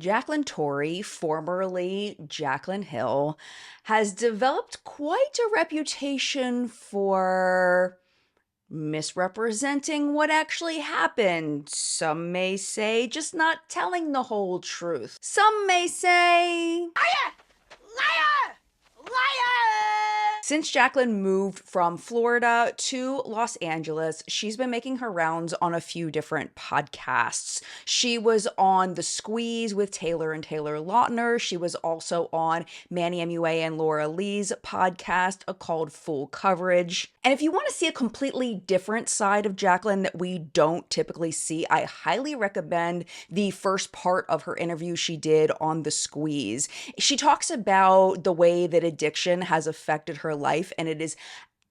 Jaclyn Torrey, formerly Jaclyn Hill, has developed quite a reputation for misrepresenting what actually happened. Some may say just not telling the whole truth. Some may say, liar! Liar! Liar! Since Jaclyn moved from Florida to Los Angeles, she's been making her rounds on a few different podcasts. She was on The Squeeze with Taylor and Taylor Lautner. She was also on Manny MUA and Laura Lee's podcast called Full Coverage. And if you want to see a completely different side of Jaclyn that we don't typically see, I highly recommend the first part of her interview she did on The Squeeze. She talks about the way that addiction has affected her life, and it is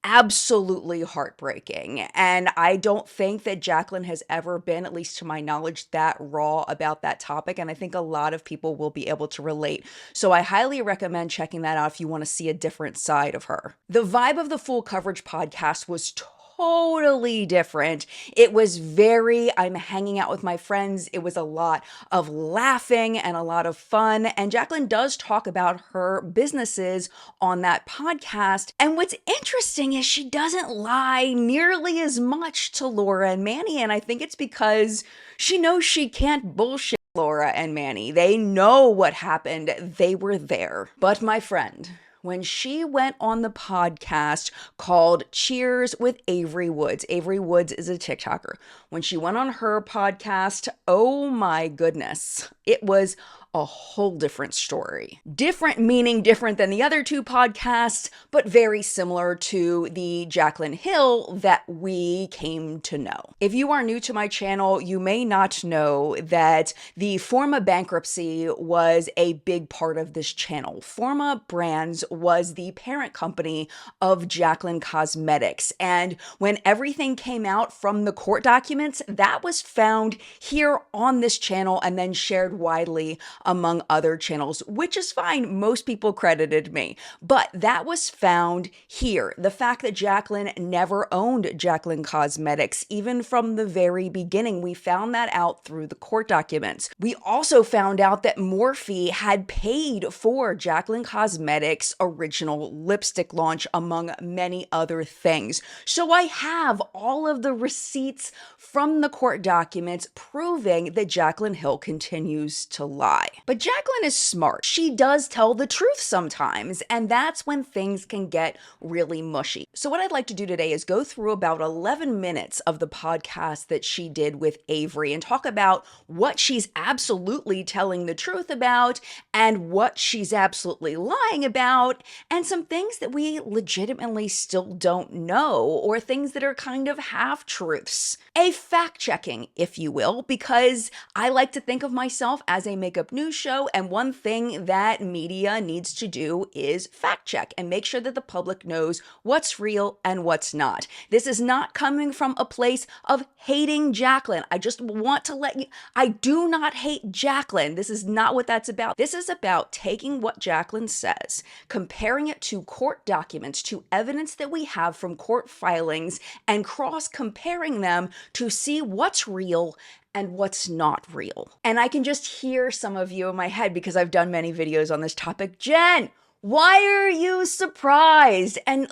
absolutely heartbreaking. And I don't think that Jaclyn has ever been, at least to my knowledge, that raw about that topic. And I think a lot of people will be able to relate. So I highly recommend checking that out if you want to see a different side of her. The vibe of the Full Coverage podcast was totally different. It was I'm hanging out with my friends. It was a lot of laughing and a lot of fun. And Jaclyn does talk about her businesses on that podcast. And what's interesting is she doesn't lie nearly as much to Laura and Manny. And I think it's because she knows she can't bullshit Laura and Manny. They know what happened. They were there. But my friend, when she went on the podcast called Cheers with Avery Woods. Avery Woods is a TikToker. When she went on her podcast, oh my goodness, it was a whole different story. Different meaning different than the other two podcasts, but very similar to the Jaclyn Hill that we came to know. If you are new to my channel, you may not know that the Forma bankruptcy was a big part of this channel. Forma Brands was the parent company of Jaclyn Cosmetics. And when everything came out from the court documents, that was found here on this channel and then shared widely among other channels, which is fine. Most people credited me, but that was found here. The fact that Jaclyn never owned Jaclyn Cosmetics, even from the very beginning, we found that out through the court documents. We also found out that Morphe had paid for Jaclyn Cosmetics' original lipstick launch, among many other things. So I have all of the receipts from the court documents proving that Jaclyn Hill continues to lie. But Jaclyn is smart. She does tell the truth sometimes, and that's when things can get really mushy. So what I'd like to do today is go through about 11 minutes of the podcast that she did with Avery and talk about what she's absolutely telling the truth about and what she's absolutely lying about, and some things that we legitimately still don't know, or things that are kind of half-truths. A fact-checking, if you will, because I like to think of myself as a makeup news show, and one thing that media needs to do is fact check and make sure that the public knows what's real and what's not. This is not coming from a place of hating Jaclyn. I just want to let you, I do not hate Jaclyn. This is not what that's about. This is about taking what Jaclyn says, comparing it to court documents, to evidence that we have from court filings, and cross-comparing them to see what's real and what's not real. And I can just hear some of you in my head, because I've done many videos on this topic. Jen, why are you surprised? And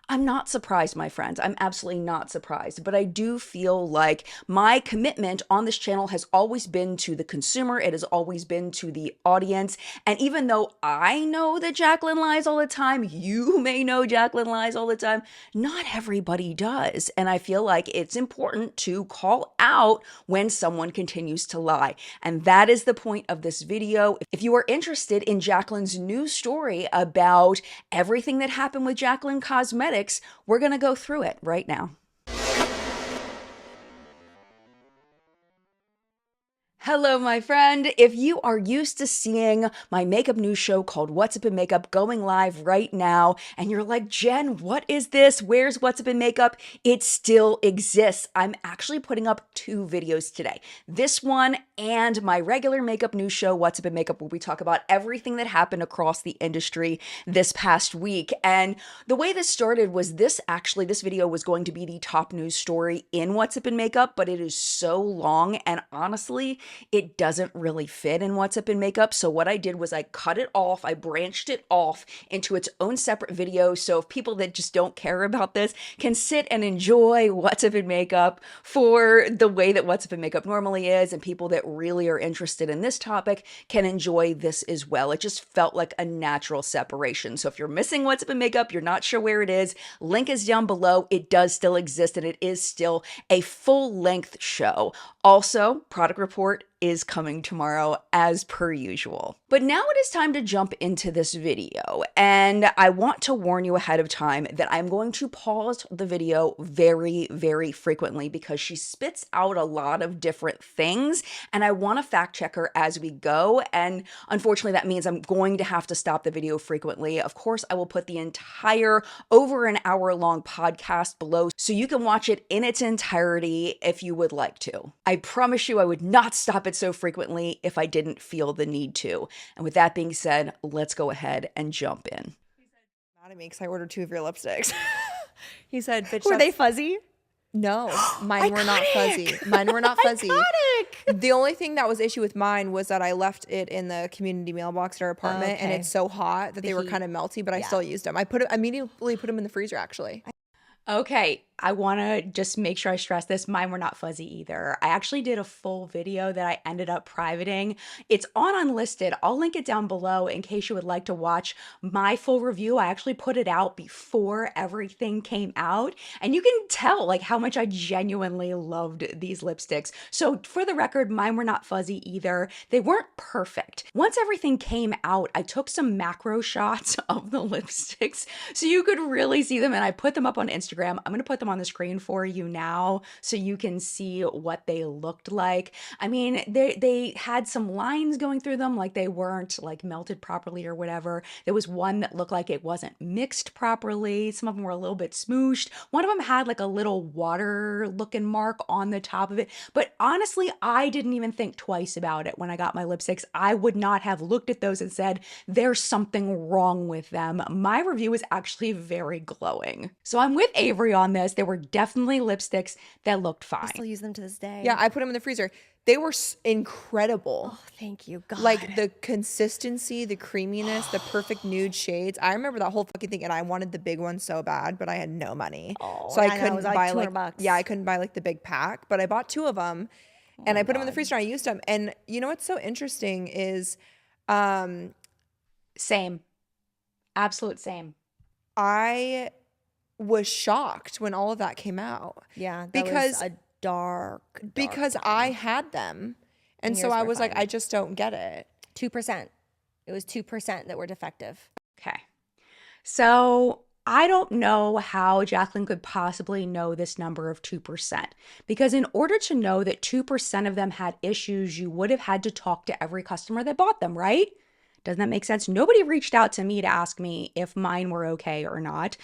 I'm not surprised, my friends. I'm absolutely not surprised, but I do feel like my commitment on this channel has always been to the consumer. It has always been to the audience. And even though I know that Jaclyn lies all the time, you may know Jaclyn lies all the time, not everybody does. And I feel like it's important to call out when someone continues to lie. And that is the point of this video. If you are interested in Jaclyn's new story about everything that happened with Jaclyn Cosmetics, we're going to go through it right now. Hello, my friend. If you are used to seeing my makeup news show called What's Up in Makeup going live right now, and you're like, Jen, what is this? Where's What's Up in Makeup? It still exists. I'm actually putting up 2 videos today. This one and my regular makeup news show, What's Up in Makeup, where we talk about everything that happened across the industry this past week. And the way this started was this video was going to be the top news story in What's Up in Makeup, but it is so long, and honestly, it doesn't really fit in What's Up in Makeup. So what I did was I cut it off, I branched it off into its own separate video. So if people that just don't care about this can sit and enjoy What's Up in Makeup for the way that What's Up in Makeup normally is, and people that really are interested in this topic can enjoy this as well. It just felt like a natural separation. So if you're missing What's Up in Makeup, you're not sure where it is, link is down below. It does still exist, and it is still a full-length show. Also, product report is coming tomorrow as per usual. But now it is time to jump into this video, and I want to warn you ahead of time that I'm going to pause the video very, very frequently because she spits out a lot of different things, and I want to fact check her as we go, and unfortunately that means I'm going to have to stop the video frequently. Of course, I will put the entire over an hour long podcast below so you can watch it in its entirety if you would like to. I promise you I would not stop it so frequently if I didn't feel the need to. And with that being said, let's go ahead and jump in. Mad at me because I ordered 2 of your lipsticks. He said, bitch, Were they fuzzy? No, mine were not fuzzy. Mine were not fuzzy. Iconic. The only thing that was issue with mine was that I left it in the community mailbox at our apartment, and it's so hot that they were kind of melty, but I still used them. I immediately put them in the freezer, actually. Okay, I want to just make sure I stress this. Mine were not fuzzy either. I actually did a full video that I ended up privating. It's on Unlisted. I'll link it down below in case you would like to watch my full review. I actually put it out before everything came out, and you can tell like how much I genuinely loved these lipsticks. So for the record, mine were not fuzzy either. They weren't perfect. Once everything came out, I took some macro shots of the lipsticks so you could really see them, and I put them up on Instagram. I'm going to put them on the screen for you now so you can see what they looked like. I mean, they had some lines going through them, like they weren't like melted properly or whatever. There was one that looked like it wasn't mixed properly. Some of them were a little bit smooshed. One of them had like a little water looking mark on the top of it. But honestly, I didn't even think twice about it when I got my lipsticks. I would not have looked at those and said, there's something wrong with them. My review was actually very glowing. So I'm with Avery on this. There were definitely lipsticks that looked fine. I still use them to this day. Yeah, I put them in the freezer. They were incredible. Oh, thank you, God. Like the consistency, the creaminess, the perfect nude shades. I remember that whole fucking thing, and I wanted the big one so bad, but I had no money. Oh, so I know, it couldn't was like buy $200. yeah, I couldn't buy like the big pack, but I bought 2 of them, and I put them in the freezer. And I used them, and you know what's so interesting is, Same. Absolute same. I was shocked when all of that came out. Yeah, that because was a dark because time. I had them, and so yours I were was like, fine. I just don't get it. 2%. It was 2% that were defective. Okay. So I don't know how Jaclyn could possibly know this number of 2%, because in order to know that 2% of them had issues, you would have had to talk to every customer that bought them, right? Doesn't that make sense? Nobody reached out to me to ask me if mine were okay or not.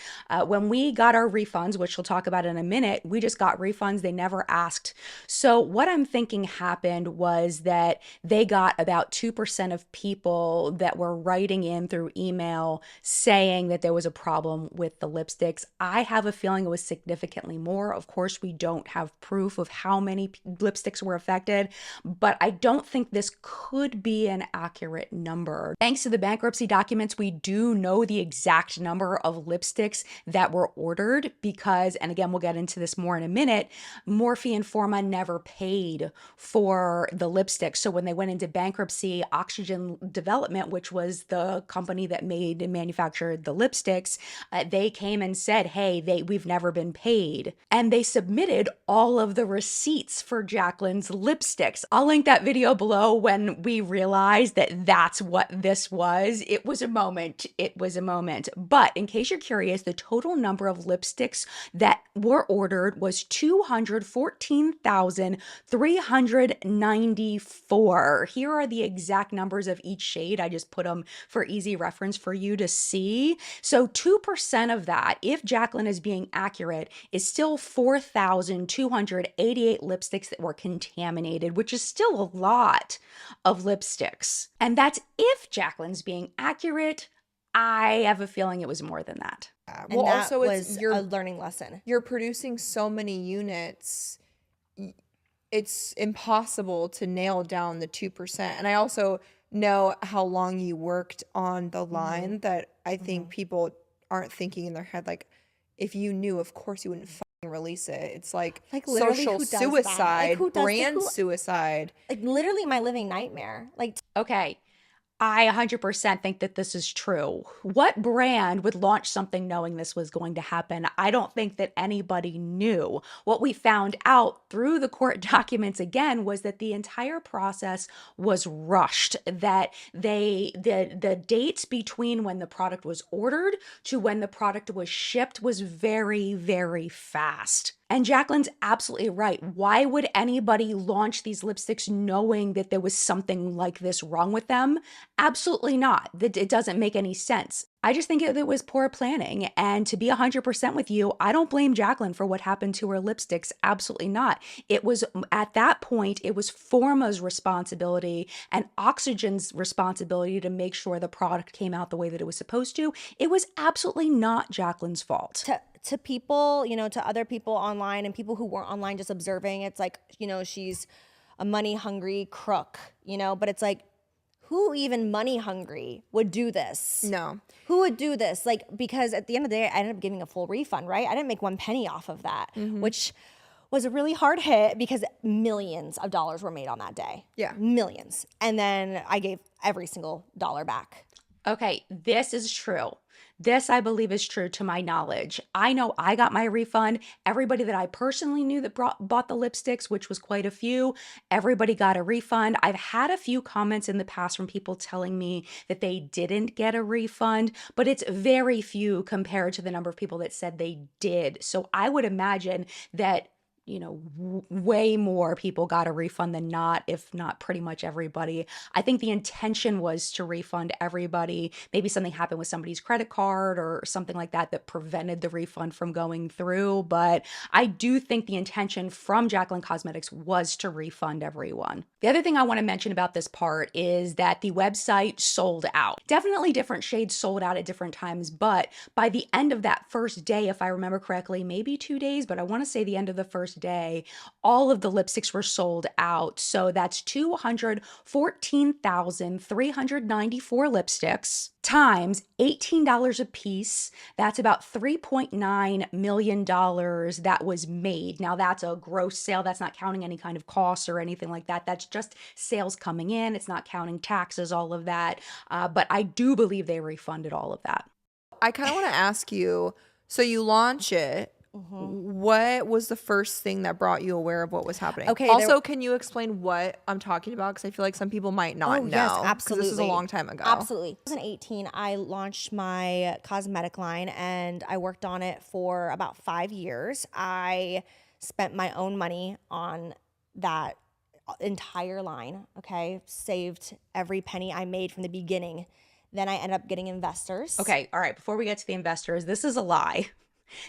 When we got our refunds, which we'll talk about in a minute, we just got refunds. They never asked. So what I'm thinking happened was that they got about 2% of people that were writing in through email saying that there was a problem with the lipsticks. I have a feeling it was significantly more. Of course, we don't have proof of how many lipsticks were affected, but I don't think this could be an accurate number. Thanks to the bankruptcy documents, we do know the exact number of lipsticks that were ordered because, and again, we'll get into this more in a minute, Morphe and Forma never paid for the lipsticks. So when they went into bankruptcy, Oxygen Development, which was the company that made and manufactured the lipsticks, they came and said, hey, we've never been paid. And they submitted all of the receipts for Jaclyn's lipsticks. I'll link that video below when we realized that that's what this was. It was a moment. It was a moment. But in case you're curious, the total number of lipsticks that were ordered was 214,394. Here are the exact numbers of each shade. I just put them for easy reference for you to see. So 2% of that, if Jaclyn is being accurate, is still 4,288 lipsticks that were contaminated, which is still a lot of lipsticks. And that's if Jaclyn's being accurate. I have a feeling it was more than that. Yeah. And Well, that also was it's a learning lesson. you're producing so many units. it's impossible to nail down the 2%. And I also know how long you worked on the line that I think people aren't thinking in their head. Like, if you knew, of course you wouldn't fucking release it. It's like literally, social who does that? suicide, Like, who does brand suicide. Like, literally my living nightmare. Like, Okay. I 100% think that this is true. What brand would launch something knowing this was going to happen? I don't think that anybody knew. What we found out through the court documents again was that the entire process was rushed, that the dates between when the product was ordered to when the product was shipped was very, very fast. And Jaclyn's absolutely right. Why would anybody launch these lipsticks knowing that there was something like this wrong with them? Absolutely not. It doesn't make any sense. I just think it was poor planning. And to be 100% with you, I don't blame Jaclyn for what happened to her lipsticks. Absolutely not. It was, at that point, it was Forma's responsibility and Oxygen's responsibility to make sure the product came out the way that it was supposed to. It was absolutely not Jaclyn's fault. to people, you know, to other people online and people who weren't online just observing, it's like, you know, she's a money hungry crook, you know, but it's like, who even money hungry would do this? No. Who would do this? Like, because at the end of the day, I ended up giving a full refund, right? I didn't make 1 penny off of that, which was a really hard hit because millions of dollars were made on that day. Yeah. Millions. And then I gave every single dollar back. Okay, this is true. This, I believe, is true to my knowledge. I know I got my refund. Everybody that I personally knew that bought the lipsticks, which was quite a few, everybody got a refund. I've had a few comments in the past from people telling me that they didn't get a refund, but it's very few compared to the number of people that said they did. So I would imagine that, you know, way more people got a refund than not, if not pretty much everybody. I think the intention was to refund everybody. Maybe something happened with somebody's credit card or something like that that prevented the refund from going through. But I do think the intention from Jaclyn Cosmetics was to refund everyone. The other thing I want to mention about this part is that the website sold out. Definitely different shades sold out at different times, but by the end of that first day, if I remember correctly, maybe 2 days, but I want to say the end of the first day, all of the lipsticks were sold out. So that's 214,394 lipsticks times $18 a piece. That's about $3.9 million that was made. Now that's a gross sale. That's not counting any kind of costs or anything like that. That's just sales coming in. It's not counting taxes, all of that. But I do believe they refunded all of that. I kind of want to ask you, so you launch it. What was the first thing that brought you aware of what was happening? Okay. Also, can you explain what I'm talking about? Because I feel like some people might not know. Yes, 'cause absolutely. This is a long time ago. Absolutely. 2018, I launched my cosmetic line and I worked on it for about 5 years. I spent my own money on that entire line, okay? Saved every penny I made from the beginning. Then I ended up getting investors. Okay, all right. Before we get to the investors, this is a lie.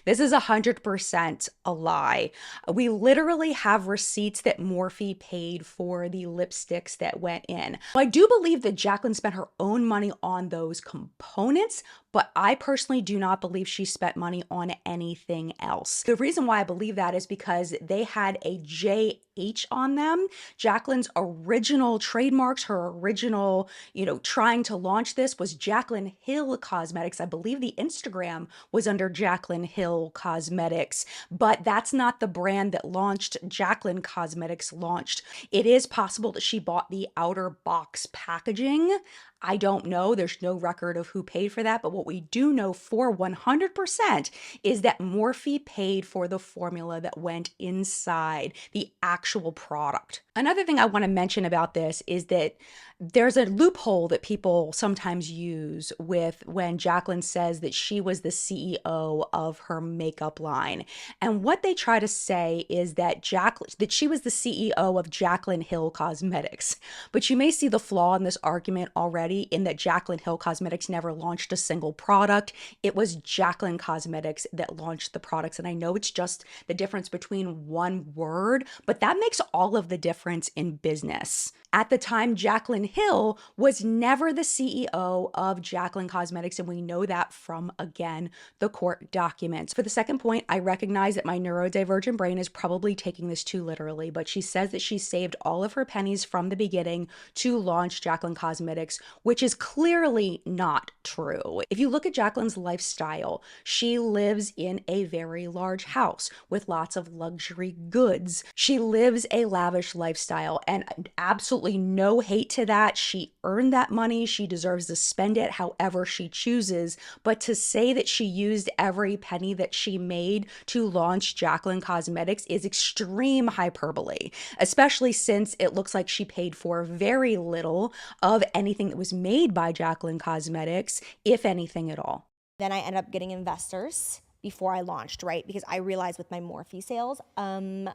This is 100% a lie. We literally have receipts that Morphe paid for the lipsticks that went in. I do believe that Jaclyn spent her own money on those components, but I personally do not believe she spent money on anything else. The reason why I believe that is because they had a JH on them. Jaclyn's original trademarks, her original, you know, trying to launch this was Jaclyn Hill Cosmetics. I believe the Instagram was under Jaclyn Hill Cosmetics, but that's not the brand that launched. Jaclyn Cosmetics launched. It is possible that she bought the outer box packaging. I don't know. There's no record of who paid for that. But what we do know for 100% is that Morphe paid for the formula that went inside the actual product. Another thing I want to mention about this is that there's a loophole that people sometimes use with when Jaclyn says that she was the CEO of her makeup line. And what they try to say is that she was the CEO of Jaclyn Hill Cosmetics. But you may see the flaw in this argument already, in that Jaclyn Hill Cosmetics never launched a single product. It was Jaclyn Cosmetics that launched the products. And I know it's just the difference between one word, but that makes all of the difference. preference in business. At the time, Jaclyn Hill was never the CEO of Jaclyn Cosmetics, and we know that from, again, the court documents. For the second point, I recognize that my neurodivergent brain is probably taking this too literally, but she says that she saved all of her pennies from the beginning to launch Jaclyn Cosmetics, which is clearly not true. If you look at Jaclyn's lifestyle, she lives in a very large house with lots of luxury goods. She lives a lavish lifestyle, and absolutely no hate to that. She earned that money. She deserves to spend it however she chooses. But to say that she used every penny that she made to launch Jaclyn Cosmetics is extreme hyperbole, especially since it looks like she paid for very little of anything that was made by Jaclyn Cosmetics, if anything at all. Then I ended up getting investors before I launched, right? Because I realized with my Morphe sales, I'm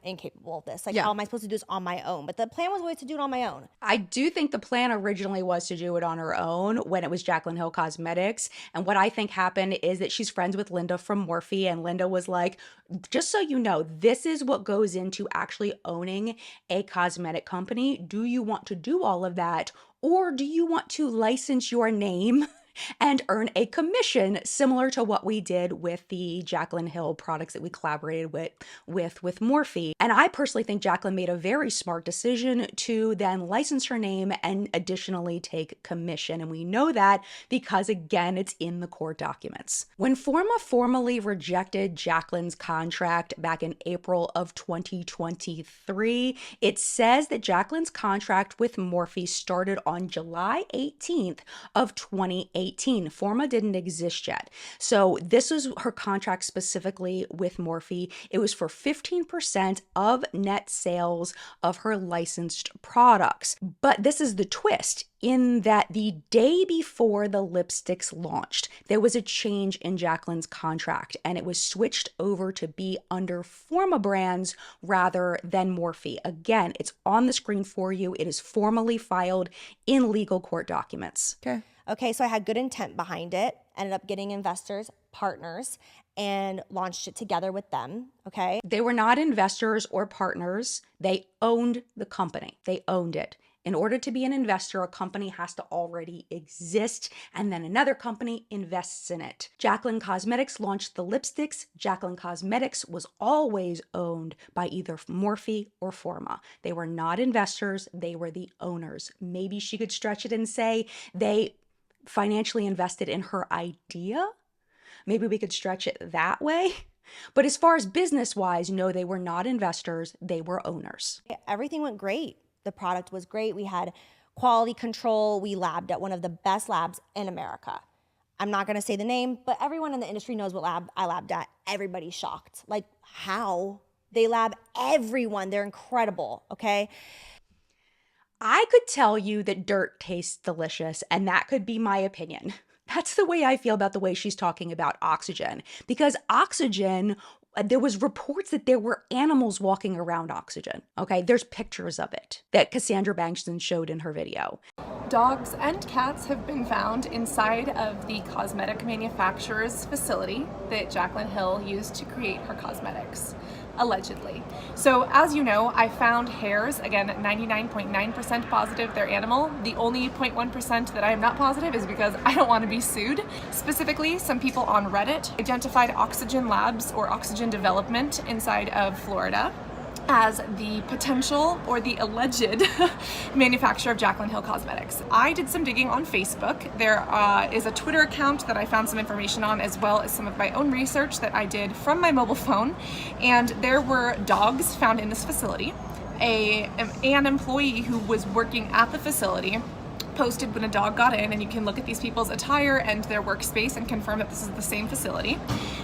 incapable of this. Like, how am I supposed to do this on my own? But the plan was always to do it on my own. I do think the plan originally was to do it on her own when it was Jaclyn Hill Cosmetics. And what I think happened is that she's friends with Linda from Morphe, and Linda was like, just so you know, this is what goes into actually owning a cosmetic company. Do you want to do all of that? Or do you want to license your name and earn a commission similar to what we did with the Jaclyn Hill products that we collaborated with Morphe? And I personally think Jaclyn made a very smart decision to then license her name and additionally take commission. And we know that because, again, it's in the court documents. When Forma formally rejected Jaclyn's contract back in April of 2023, it says that Jaclyn's contract with Morphe started on July 18th of 2018. Forma didn't exist yet. So this was her contract specifically with Morphe. It was for 15% of net sales of her licensed products. But this is the twist, in that the day before the lipsticks launched, there was a change in Jaclyn's contract, and it was switched over to be under Forma brands rather than Morphe. Again, it's on the screen for you. It is formally filed in legal court documents. Okay, so I had good intent behind it, ended up getting investors, partners, and launched it together with them, okay? They were not investors or partners. They owned the company. They owned it. In order to be an investor, a company has to already exist, and then another company invests in it. Jaclyn Cosmetics launched the lipsticks. Jaclyn Cosmetics was always owned by either Morphe or Forma. They were not investors. They were the owners. Maybe she could stretch it and say they financially invested in her idea. Maybe we could stretch it that way. But as far as business-wise, no, they were not investors. They were owners. Everything went great. The product was great. We had quality control. We labbed at one of the best labs in America. I'm not going to say the name, but everyone in the industry knows what lab I labbed at. Everybody's shocked. Like, how? They lab everyone. They're incredible, okay? I could tell you that dirt tastes delicious, and that could be my opinion. That's the way I feel about the way she's talking about oxygen. Because oxygen, there was reports that there were animals walking around oxygen. Okay, there's pictures of it that Cassandra Bankston showed in her video. Dogs and cats have been found inside of the cosmetic manufacturer's facility that Jaclyn Hill used to create her cosmetics, allegedly. So as you know, I found hairs, again, 99.9% positive they're animal. The only 0.1% that I am not positive is because I don't want to be sued. Specifically, some people on Reddit identified Oxygen Labs or Oxygen Development inside of Florida as the potential or the alleged manufacturer of Jaclyn Hill Cosmetics. I did some digging on Facebook. There is a Twitter account that I found some information on, as well as some of my own research that I did from my mobile phone. And there were dogs found in this facility. An employee who was working at the facility posted when a dog got in, and you can look at these people's attire and their workspace and confirm that this is the same facility.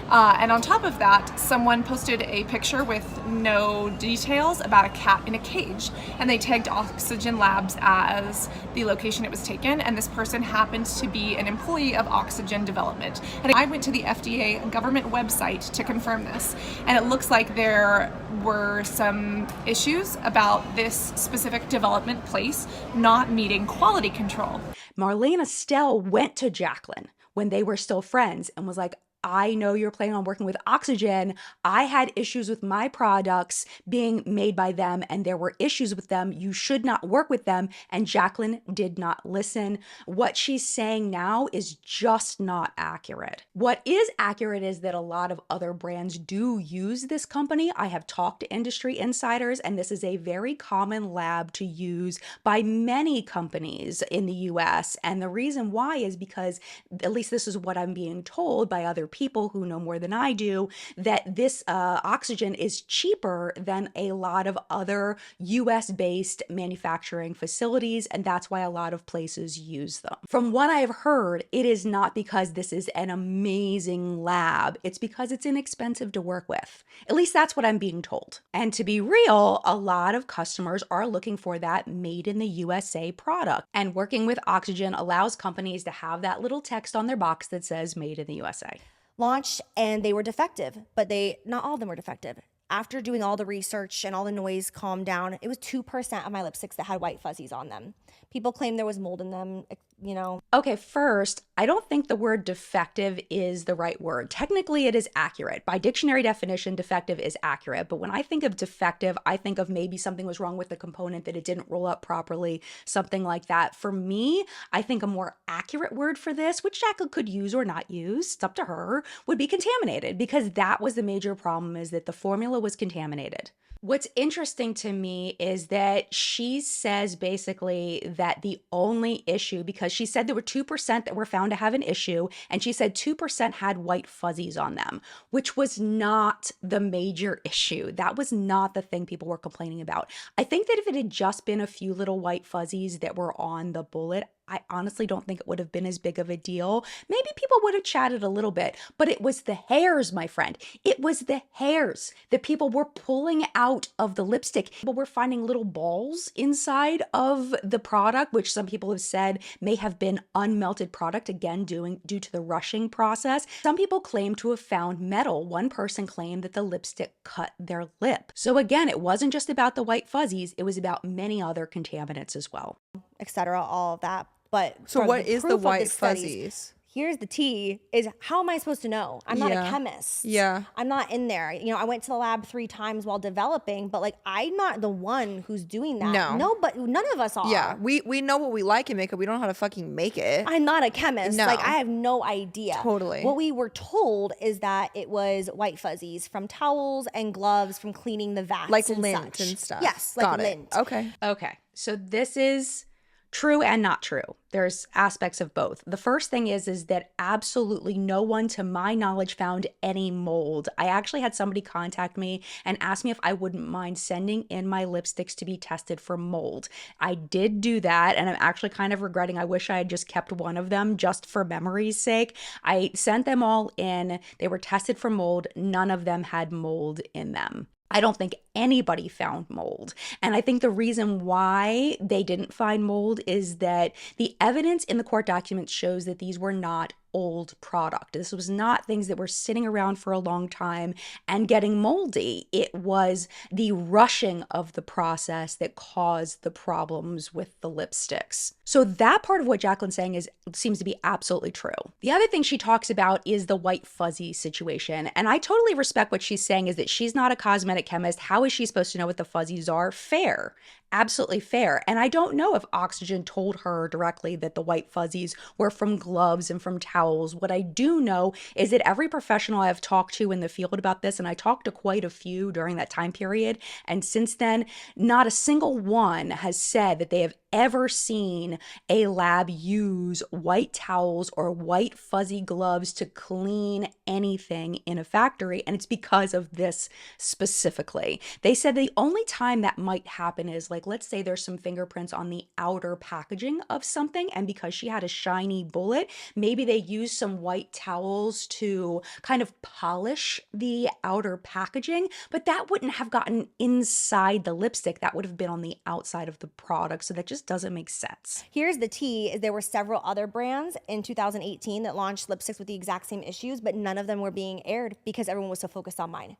And on top of that, someone posted a picture with no details about a cat in a cage, and they tagged Oxygen Labs as the location it was taken, and this person happened to be an employee of Oxygen Development. And I went to the FDA government website to confirm this, and it looks like there were some issues about this specific development place not meeting quality control. Marlene Estelle went to Jaclyn when they were still friends and was like, I know you're planning on working with Oxygen. I had issues with my products being made by them, and there were issues with them. You should not work with them. And Jaclyn did not listen. What she's saying now is just not accurate. What is accurate is that a lot of other brands do use this company. I have talked to industry insiders, and this is a very common lab to use by many companies in the US. And the reason why is because, at least this is what I'm being told by other people who know more than I do, that this Oxygen is cheaper than a lot of other US-based manufacturing facilities, and that's why a lot of places use them. From what I've heard, it is not because this is an amazing lab. It's because it's inexpensive to work with. At least that's what I'm being told. And to be real, a lot of customers are looking for that made in the USA product. And working with Oxygen allows companies to have that little text on their box that says made in the USA. Launched and they were defective, but not all of them were defective. After doing all the research and all the noise calmed down, it was 2% of my lipsticks that had white fuzzies on them. People claim there was mold in them, you know. Okay, first, I don't think the word defective is the right word. Technically, it is accurate. By dictionary definition, defective is accurate. But when I think of defective, I think of maybe something was wrong with the component, that it didn't roll up properly, something like that. For me, I think a more accurate word for this, which Jaclyn could use or not use, it's up to her, would be contaminated, because that was the major problem, is that the formula was contaminated. What's interesting to me is that she says basically that the only issue, because she said there were 2% that were found to have an issue, and she said 2% had white fuzzies on them, which was not the major issue. That was not the thing people were complaining about. I think that if it had just been a few little white fuzzies that were on the bullet, I honestly don't think it would have been as big of a deal. Maybe people would have chatted a little bit, but it was the hairs, my friend. It was the hairs that people were pulling out of the lipstick. People were finding little balls inside of the product, which some people have said may have been unmelted product, again, due to the rushing process. Some people claim to have found metal. One person claimed that the lipstick cut their lip. So again, it wasn't just about the white fuzzies, it was about many other contaminants as well. Etc., all of that. But So what is the white fuzzies? Here's the tea, is how am I supposed to know? I'm not a chemist. Yeah. I'm not in there. You know, I went to the lab 3 times while developing, but like, I'm not the one who's doing that. No, but none of us are. Yeah, we know what we like in makeup. We don't know how to fucking make it. I'm not a chemist. No. Like, I have no idea. Totally. What we were told is that it was white fuzzies from towels and gloves from cleaning the vats, Like and lint such. and stuff. Yes, like Got lint. it. Okay. So this is true and not true. There's aspects of both. The first thing is that absolutely no one, to my knowledge, found any mold. I actually had somebody contact me and ask me if I wouldn't mind sending in my lipsticks to be tested for mold. I did do that, and I'm actually kind of regretting. I wish I had just kept one of them just for memory's sake. I sent them all in. They were tested for mold. None of them had mold in them. I don't think anybody found mold. And I think the reason why they didn't find mold is that the evidence in the court documents shows that these were not old product. This was not things that were sitting around for a long time and getting moldy. It was the rushing of the process that caused the problems with the lipsticks. So that part of what Jaclyn's saying seems to be absolutely true. The other thing she talks about is the white fuzzy situation. And I totally respect what she's saying, is that she's not a cosmetic chemist. How is she supposed to know what the fuzzies are? Fair. Absolutely fair. And I don't know if Oxygen told her directly that the white fuzzies were from gloves and from towels. What I do know is that every professional I've talked to in the field about this, and I talked to quite a few during that time period, and since then, not a single one has said that they have ever seen a lab use white towels or white fuzzy gloves to clean anything in a factory. And it's because of this specifically. They said the only time that might happen is, like, let's say there's some fingerprints on the outer packaging of something, and because she had a shiny bullet, maybe they used some white towels to kind of polish the outer packaging, but that wouldn't have gotten inside the lipstick. That would have been on the outside of the product. So that just doesn't make sense. Here's the tea, is there were several other brands in 2018 that launched lipsticks with the exact same issues, but none of them were being aired because everyone was so focused on mine.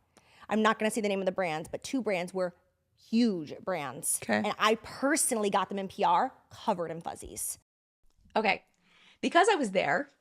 I'm not going to say the name of the brands, but 2 brands were huge brands. Okay. And I personally got them in PR covered in fuzzies. Okay. Because I was there,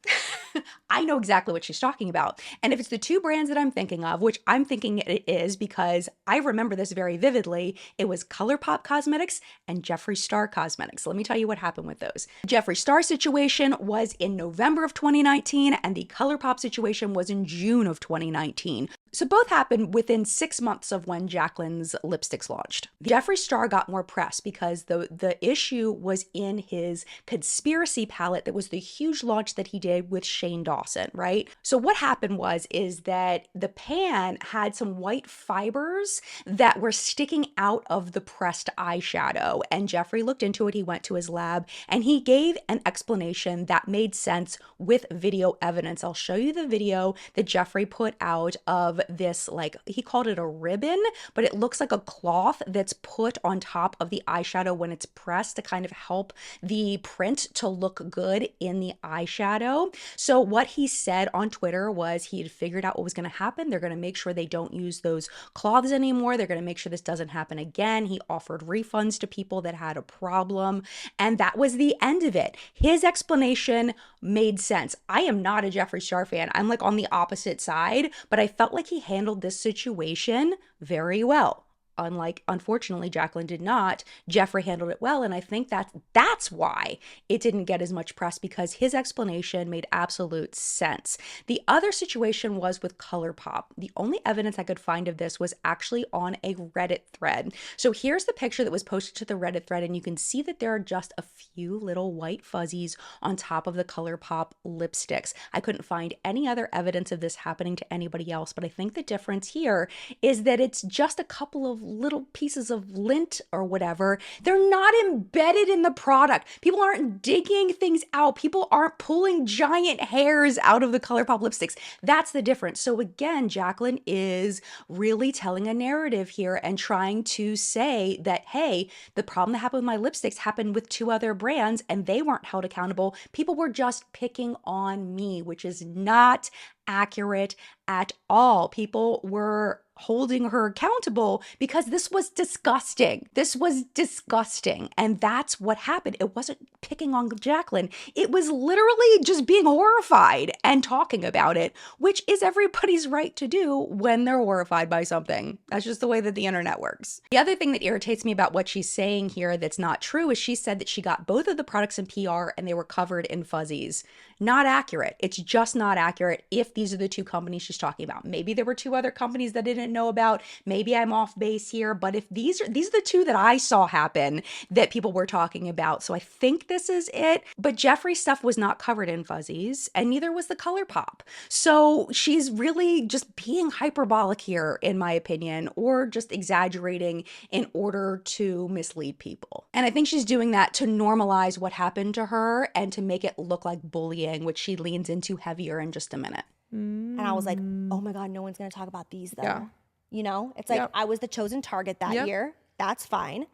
I know exactly what she's talking about. And if it's the two brands that I'm thinking of, which I'm thinking it is because I remember this very vividly, it was ColourPop Cosmetics and Jeffree Star Cosmetics. Let me tell you what happened with those. Jeffree Star situation was in November of 2019 and the ColourPop situation was in June of 2019. So both happened within 6 months of when Jaclyn's lipsticks launched. Jeffree Star got more press because the issue was in his conspiracy palette that was the huge launch that he did with Shane Dawson, right? So what happened is that the pan had some white fibers that were sticking out of the pressed eyeshadow. And Jeffree looked into it, he went to his lab, and he gave an explanation that made sense with video evidence. I'll show you the video that Jeffree put out of this, like, he called it a ribbon, but it looks like a cloth that's put on top of the eyeshadow when it's pressed to kind of help the print to look good in the eyeshadow. So what he said on Twitter was he had figured out what was going to happen. They're going to make sure they don't use those cloths anymore. They're going to make sure this doesn't happen again. He offered refunds to people that had a problem, and that was the end of it. His explanation made sense. I am not a Jeffree Star fan. I'm like on the opposite side, but I felt like he handled this situation very well. Unlike, unfortunately, Jaclyn did not. Jeffree handled it well, and I think that's why it didn't get as much press, because his explanation made absolute sense. The other situation was with ColourPop. The only evidence I could find of this was actually on a Reddit thread. So here's the picture that was posted to the Reddit thread, and you can see that there are just a few little white fuzzies on top of the ColourPop lipsticks. I couldn't find any other evidence of this happening to anybody else, but I think the difference here is that it's just a couple of little pieces of lint or whatever. They're not embedded in the product. People aren't digging things out. People aren't pulling giant hairs out of the ColourPop lipsticks. That's the difference. So again, Jaclyn is really telling a narrative here and trying to say that, hey, the problem that happened with my lipsticks happened with two other brands and they weren't held accountable. People were just picking on me, which is not accurate at all. People were holding her accountable because this was disgusting. This was disgusting. And that's what happened. It wasn't picking on Jaclyn. It was literally just being horrified and talking about it, which is everybody's right to do when they're horrified by something. That's just the way that the internet works. The other thing that irritates me about what she's saying here that's not true is she said that she got both of the products in PR and they were covered in fuzzies. Not accurate. It's just not accurate if these are the two companies she's talking about. Maybe there were two other companies that I didn't know about. Maybe I'm off base here, but if these are the two that I saw happen that people were talking about. So I think this is it. But Jeffree's stuff was not covered in fuzzies, and neither was the ColourPop. So she's really just being hyperbolic here, in my opinion, or just exaggerating in order to mislead people. And I think she's doing that to normalize what happened to her and to make it look like bullying, which she leans into heavier in just a minute. And I was like, oh my God, no one's going to talk about these though. Yeah. You know, it's like I was the chosen target that year. That's fine.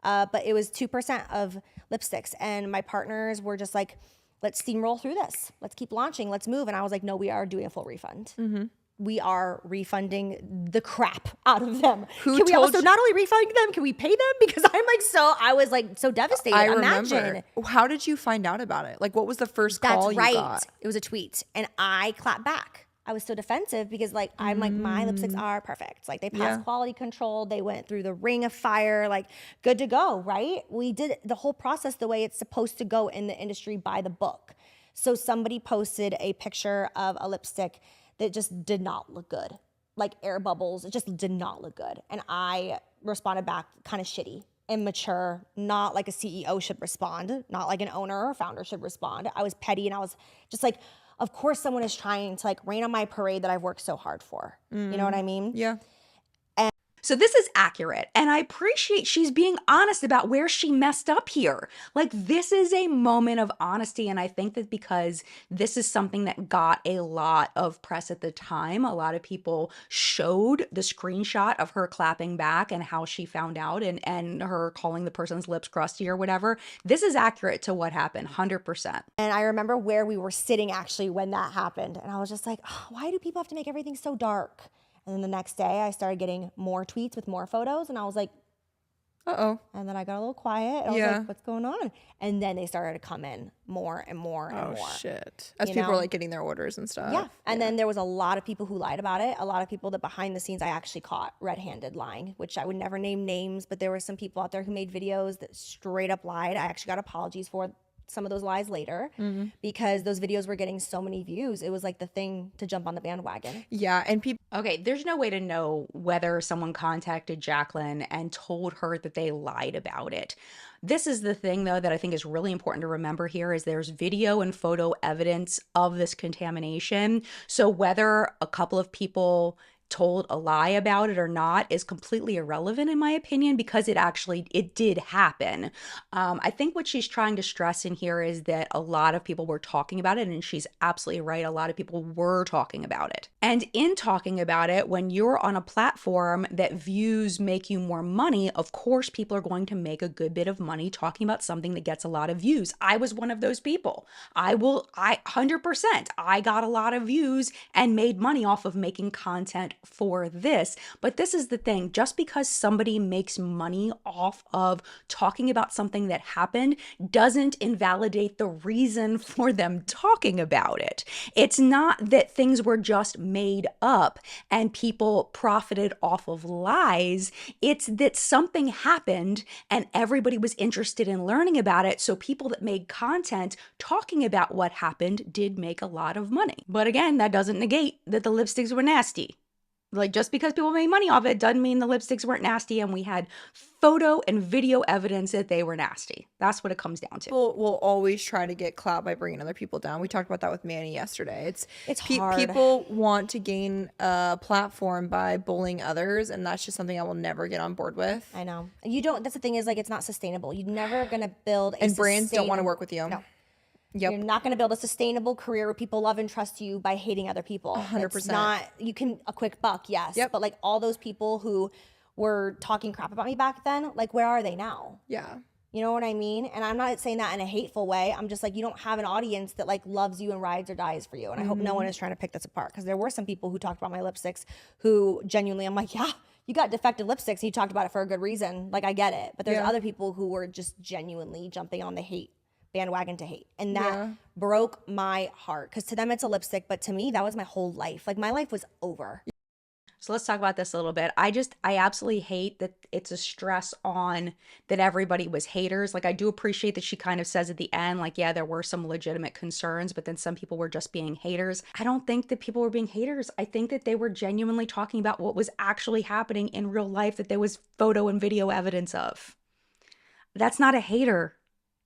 But it was 2% of lipsticks. And my partners were just like, let's steamroll through this. Let's keep launching. Let's move. And I was like, no, we are doing a full refund. We are refunding the crap out of them. Can we also not only refund them, can we pay them? Because I was like so devastated. I Imagine. remember. How did you find out about it? Like, what was the first call you got? It was a tweet. And I clapped back. I was so defensive because like, I'm like, my lipsticks are perfect. Like they passed quality control. They went through the ring of fire, like good to go, right? We did the whole process the way it's supposed to go in the industry by the book. So somebody posted a picture of a lipstick that just did not look good. Like air bubbles, it just did not look good. And I responded back kind of shitty, immature, not like a CEO should respond, not like an owner or founder should respond. I was petty and I was just like, of course someone is trying to like rain on my parade that I've worked so hard for. You know what I mean? Yeah. So this is accurate, and I appreciate she's being honest about where she messed up here. Like, this is a moment of honesty, and I think that because this is something that got a lot of press at the time, a lot of people showed the screenshot of her clapping back and how she found out and her calling the person's lips crusty or whatever. This is accurate to what happened, 100%. And I remember where we were sitting actually when that happened, and I was just like, oh, why do people have to make everything so dark? And then the next day I started getting more tweets with more photos and I was like, Uh-oh. And then I got a little quiet. And I was Yeah. like, what's going on? And then they started to come in more and more and Oh, more. shit. As You people are know? like getting their orders and stuff. Yeah. And then there was a lot of people who lied about it. A lot of people that behind the scenes I actually caught red-handed lying, which I would never name names, but there were some people out there who made videos that straight up lied. I actually got apologies for some of those lies later because those videos were getting so many views. It was like the thing to jump on the bandwagon. Yeah, and people Okay, there's no way to know whether someone contacted Jaclyn and told her that they lied about it. This is the thing, though, that I think is really important to remember here is there's video and photo evidence of this contamination. So whether a couple of people told a lie about it or not is completely irrelevant in my opinion, because it did happen. I think what she's trying to stress in here is that a lot of people were talking about it, and she's absolutely right. A lot of people were talking about it. And in talking about it, when you're on a platform that views make you more money, of course people are going to make a good bit of money talking about something that gets a lot of views. I was one of those people. I 100%, I got a lot of views and made money off of making content for this. But this is the thing, just because somebody makes money off of talking about something that happened doesn't invalidate the reason for them talking about it. It's not that things were just made up and people profited off of lies. It's that something happened and everybody was interested in learning about it. So people that made content talking about what happened did make a lot of money. But again, that doesn't negate that the lipsticks were nasty. Like, just because people made money off it doesn't mean the lipsticks weren't nasty, and we had photo and video evidence that they were nasty. That's what it comes down to. will always try to get clout by bringing other people down. We talked about that with Manny yesterday. It's hard. People want to gain a platform by bullying others, and that's just something I will never get on board with. I know. You don't, that's the thing is like, it's not sustainable. You're never going to build And brands don't want to work with you. No. Yep. You're not going to build a sustainable career where people love and trust you by hating other people. 100%. It's not, you can, a quick buck, yes. Yep. But like all those people who were talking crap about me back then, like where are they now? Yeah. You know what I mean? And I'm not saying that in a hateful way. I'm just like, you don't have an audience that like loves you and rides or dies for you. And I hope no one is trying to pick this apart, because there were some people who talked about my lipsticks who genuinely, I'm like, yeah, you got defective lipsticks and you talked about it for a good reason. Like I get it. But there's other people who were just genuinely jumping on the hate bandwagon to hate. And that broke my heart, because to them it's a lipstick, but to me that was my whole life. Like my life was over. So let's talk about this a little bit. I absolutely hate that it's a stress on that everybody was haters. Like I do appreciate that she kind of says at the end, like, yeah, there were some legitimate concerns, but then some people were just being haters. I don't think that people were being haters. I think that they were genuinely talking about what was actually happening in real life, that there was photo and video evidence of. That's not a hater.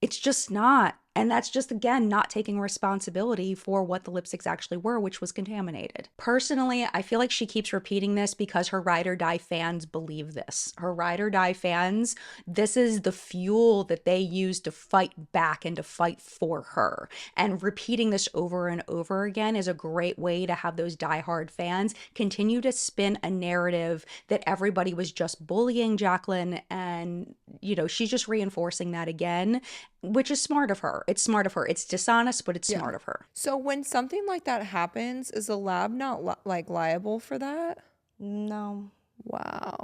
It's just not. And that's just, again, not taking responsibility for what the lipsticks actually were, which was contaminated. Personally, I feel like she keeps repeating this because her ride or die fans believe this. Her ride or die fans, this is the fuel that they use to fight back and to fight for her. And repeating this over and over again is a great way to have those diehard fans continue to spin a narrative that everybody was just bullying Jaclyn, and, you know, she's just reinforcing that again, which is smart of her. It's smart of her. It's dishonest, but it's smart of her. So when something like that happens, is the lab not liable for that? No. Wow.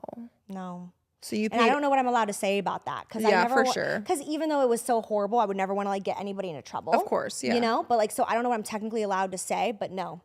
No. So you And I don't know what I'm allowed to say about that, because Yeah, for sure. Because even though it was so horrible, I would never want to like get anybody into trouble. Of course, yeah. You know, but like, so I don't know what I'm technically allowed to say, but no,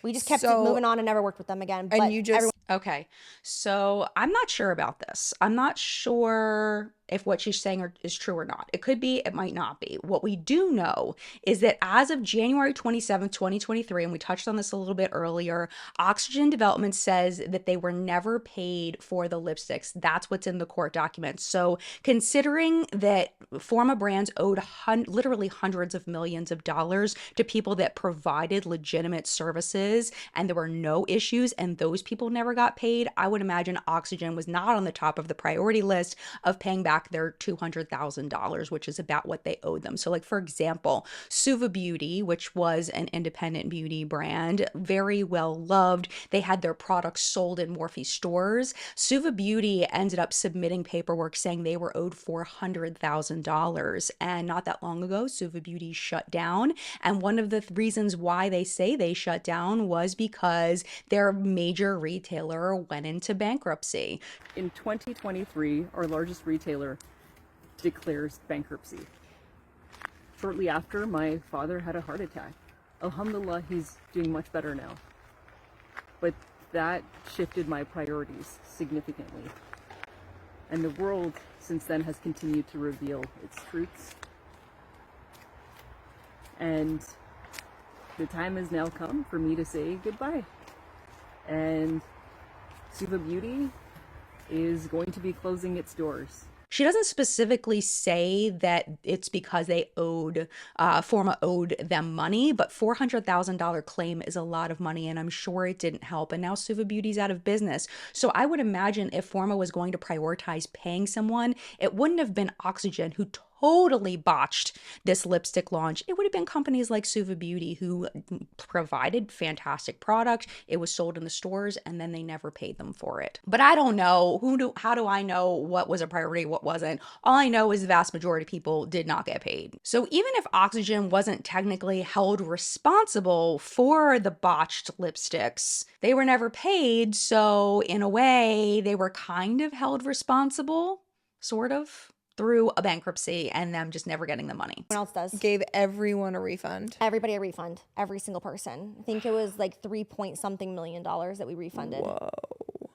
we just kept So- moving on and never worked with them again. But And you just Okay, so I'm not sure about this. I'm not sure if what she's saying is true or not. It could be, it might not be. What we do know is that as of January 27th, 2023, and we touched on this a little bit earlier, Oxygen Development says that they were never paid for the lipsticks. That's what's in the court documents. So considering that Forma Brands owed literally hundreds of millions of dollars to people that provided legitimate services, and there were no issues, and those people never got paid, I would imagine Oxygen was not on the top of the priority list of paying back back their $200,000, which is about what they owed them. So like, for example, Suva Beauty, which was an independent beauty brand, very well loved. They had their products sold in Morphe stores. Suva Beauty ended up submitting paperwork saying they were owed $400,000. And not that long ago, Suva Beauty shut down. And one of the reasons why they say they shut down was because their major retailer went into bankruptcy. In 2023, our largest retailer declares bankruptcy. Shortly after, my father had a heart attack. Alhamdulillah, he's doing much better now. But that shifted my priorities significantly. And the world since then has continued to reveal its truths. And the time has now come for me to say goodbye. And Suva Beauty is going to be closing its doors. She doesn't specifically say that it's because they owed, Forma owed them money, but $400,000 claim is a lot of money, and I'm sure it didn't help. And now Suva Beauty's out of business. So I would imagine if Forma was going to prioritize paying someone, it wouldn't have been Oxygen, who totally botched this lipstick launch. It would have been companies like Suva Beauty, who provided fantastic product. It was sold in the stores, and then they never paid them for it. But I don't know. How do I know what was a priority, what wasn't? All I know is the vast majority of people did not get paid. So even if Oxygen wasn't technically held responsible for the botched lipsticks, they were never paid. So in a way, they were kind of held responsible, sort of, through a bankruptcy and them just never getting the money. What else does? Gave everyone a refund. Everybody a refund. Every single person. I think it was like $3-point-something million that we refunded. Whoa.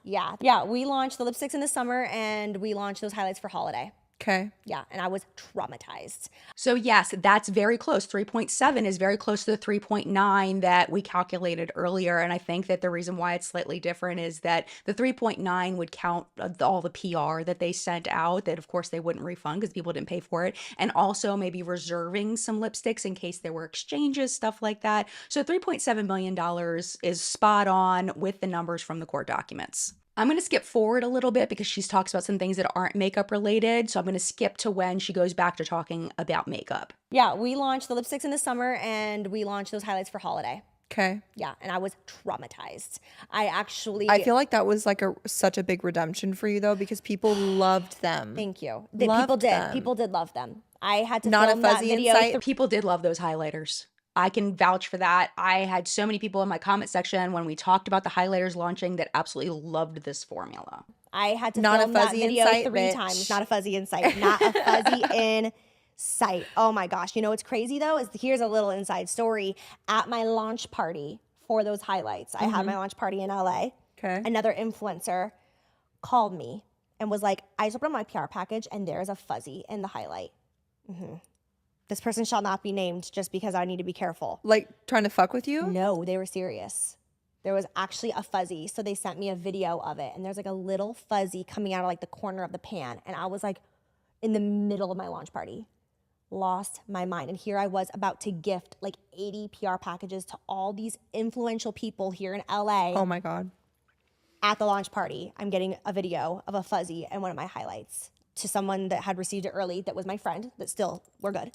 Yeah. Yeah. We launched the lipsticks in the summer and we launched those highlights for holiday. Okay. Yeah. And I was traumatized. So yes, that's very close. 3.7 is very close to the 3.9 that we calculated earlier. And I think that the reason why it's slightly different is that the 3.9 would count all the PR that they sent out that of course they wouldn't refund because people didn't pay for it. And also maybe reserving some lipsticks in case there were exchanges, stuff like that. So $3.7 million is spot on with the numbers from the court documents. I'm going to skip forward a little bit because she talks about some things that aren't makeup related. So I'm going to skip to when she goes back to talking about makeup. Yeah. We launched the lipsticks in the summer and we launched those highlights for holiday. Okay. Yeah. And I was traumatized. I feel like that was like such a big redemption for you though, because people loved them. Thank you. Loved them. People did love them. I had to Not film a that fuzzy video. insight. People did love those highlighters. I can vouch for that. I had so many people in my comment section when we talked about the highlighters launching that absolutely loved this formula. I had to Not a film that fuzzy video insight, 3 bitch. times. Not a fuzzy insight. Not a fuzzy insight. Oh my gosh. You know what's crazy though? Here's a little inside story. At my launch party for those highlights, I had my launch party in LA. Okay. Another influencer called me and was like, I just opened up my PR package and there's a fuzzy in the highlight. This person shall not be named just because I need to be careful. Like trying to fuck with you? No, they were serious. There was actually a fuzzy. So they sent me a video of it. And there's like a little fuzzy coming out of like the corner of the pan. And I was like in the middle of my launch party. Lost my mind. And here I was about to gift like 80 PR packages to all these influential people here in LA. Oh my God. At the launch party, I'm getting a video of a fuzzy and one of my highlights to someone that had received it early that was my friend, that still, we're good.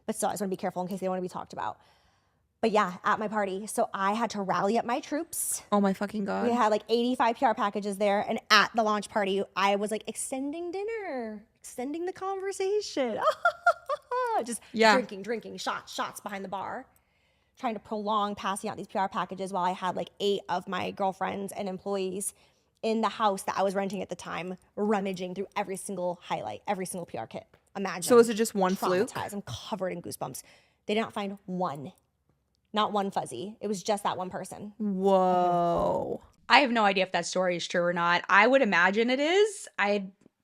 But still, I just want to be careful in case they want to be talked about. But yeah, at my party. So I had to rally up my troops. Oh my fucking God. We had like 85 PR packages there. And at the launch party, I was like extending dinner, extending the conversation. Just drinking, shots behind the bar. Trying to prolong passing out these PR packages while I had like 8 of my girlfriends and employees in the house that I was renting at the time, rummaging through every single highlight, every single PR kit. Imagine. So was it just one fluke? I'm covered in goosebumps. They did not find one. Not one fuzzy. It was just that one person. Whoa. I have no idea if that story is true or not. I would imagine it is.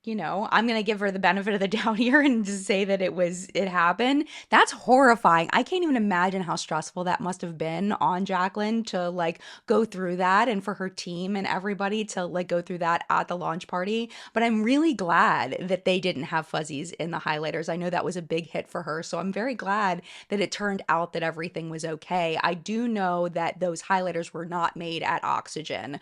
I'm going to give her the benefit of the doubt here and just say that it happened. That's horrifying. I can't even imagine how stressful that must have been on Jaclyn to like go through that, and for her team and everybody to like go through that at the launch party. But I'm really glad that they didn't have fuzzies in the highlighters. I know that was a big hit for her. So I'm very glad that it turned out that everything was okay. I do know that those highlighters were not made at Oxygen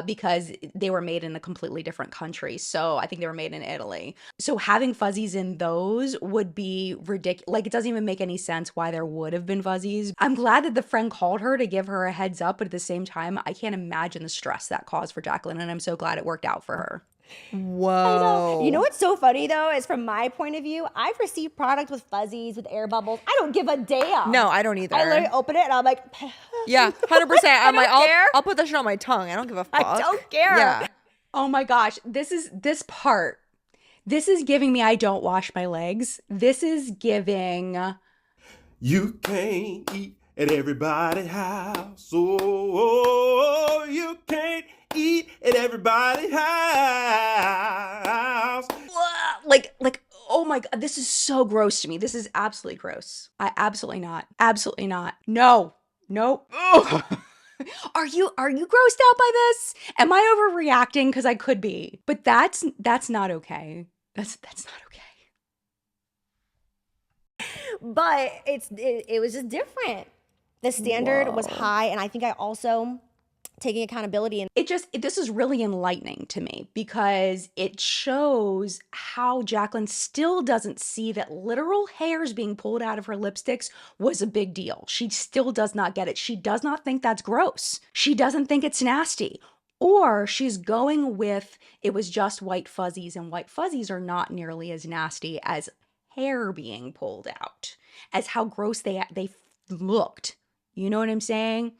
because they were made in a completely different country. So I think they were made in Italy. So having fuzzies in those would be ridiculous. Like, it doesn't even make any sense why there would have been fuzzies. I'm glad that the friend called her to give her a heads up, but at the same time, I can't imagine the stress that caused for Jaclyn, and I'm so glad it worked out for her. Whoa. You know what's so funny though is from my point of view, I've received product with fuzzies, with air bubbles. I don't give a damn. No, I don't either. I literally open it and I'm like, yeah, 100%. I'm like, care. I'll put that shit on my tongue. I don't give a fuck. I don't care. Yeah. Oh my gosh, this part. This is giving me I don't wash my legs. This is giving You can't eat at everybody's house. Oh, you can't eat at everybody's house. like oh my God, this is so gross to me. This is absolutely gross. Absolutely not. No. Ugh. Are you grossed out by this? Am I overreacting? Because I could be. But that's not okay. That's not okay. but it was just different. The standard was high, and I think I also taking accountability and This is really enlightening to me because it shows how Jaclyn still doesn't see that literal hairs being pulled out of her lipsticks was a big deal. She still does not get it. She does not think that's gross. She doesn't think it's nasty. Or she's going with it was just white fuzzies, and white fuzzies are not nearly as nasty as hair being pulled out, as how gross they looked. You know what I'm saying?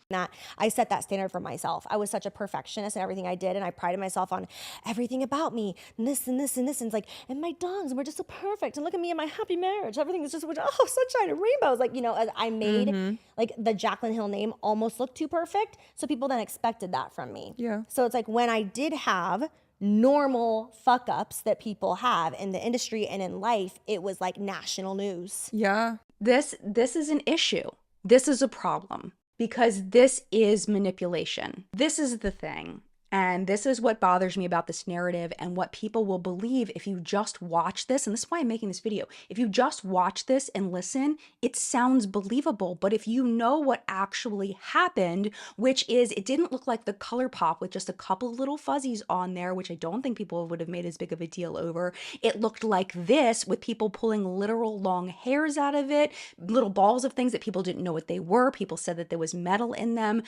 I set that standard for myself. I was such a perfectionist in everything I did, and I prided myself on everything about me, and this and this and this, and it's like, and my dogs, and we're just so perfect, and look at me and my happy marriage. Everything is just, oh, sunshine and rainbows. Like, you know, I made like the Jaclyn Hill name almost look too perfect, so people then expected that from me. Yeah. So it's like when I did have normal fuck ups that people have in the industry and in life, it was like national news. Yeah. This is an issue. This is a problem because this is manipulation. This is the thing. And this is what bothers me about this narrative and what people will believe if you just watch this. And this is why I'm making this video. If you just watch this and listen, it sounds believable. But if you know what actually happened, which is it didn't look like the Color Pop with just a couple little fuzzies on there, which I don't think people would have made as big of a deal over. It looked like this with people pulling literal long hairs out of it, little balls of things that people didn't know what they were. People said that there was metal in them.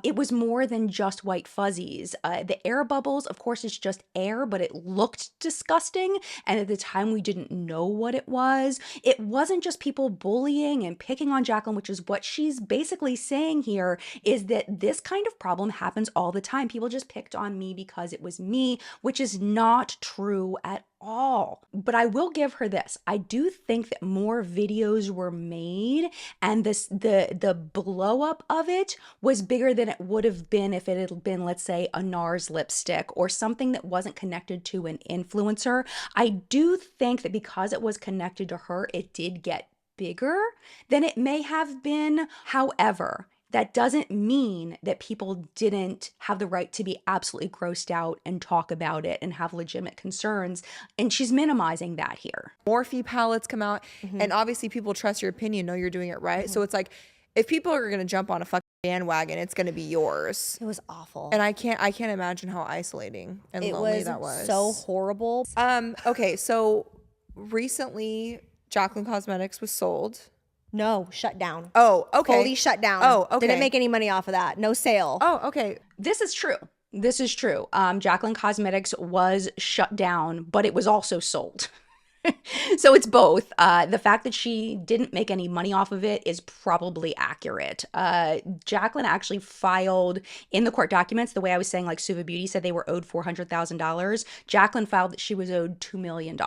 It was more than just white fuzzies. The air bubbles, of course, it's just air, but it looked disgusting. And at the time, we didn't know what it was. It wasn't just people bullying and picking on Jaclyn, which is what she's basically saying here, is that this kind of problem happens all the time. People just picked on me because it was me, which is not true at all. But I will give her this. I do think that more videos were made, and the blow up of it was bigger than it would have been if it had been, let's say, a NARS lipstick or something that wasn't connected to an influencer. I do think that because it was connected to her, it did get bigger than it may have been. However, that doesn't mean that people didn't have the right to be absolutely grossed out and talk about it and have legitimate concerns. And she's minimizing that here. Morphe palettes come out, and obviously people trust your opinion, know you're doing it right. So it's like, if people are gonna jump on a fucking bandwagon, it's gonna be yours. It was awful. And I can't imagine how isolating and lonely that was. So horrible. Okay, so recently Jaclyn Cosmetics was sold. No, shut down. Oh, okay. Fully shut down. Oh, okay. Didn't make any money off of that. No sale. Oh, okay. This is true. Jaclyn Cosmetics was shut down, but it was also sold. So it's both. The fact that she didn't make any money off of it is probably accurate. Jaclyn actually filed in the court documents, the way I was saying, like Suva Beauty said they were owed $400,000. Jaclyn filed that she was owed $2 million.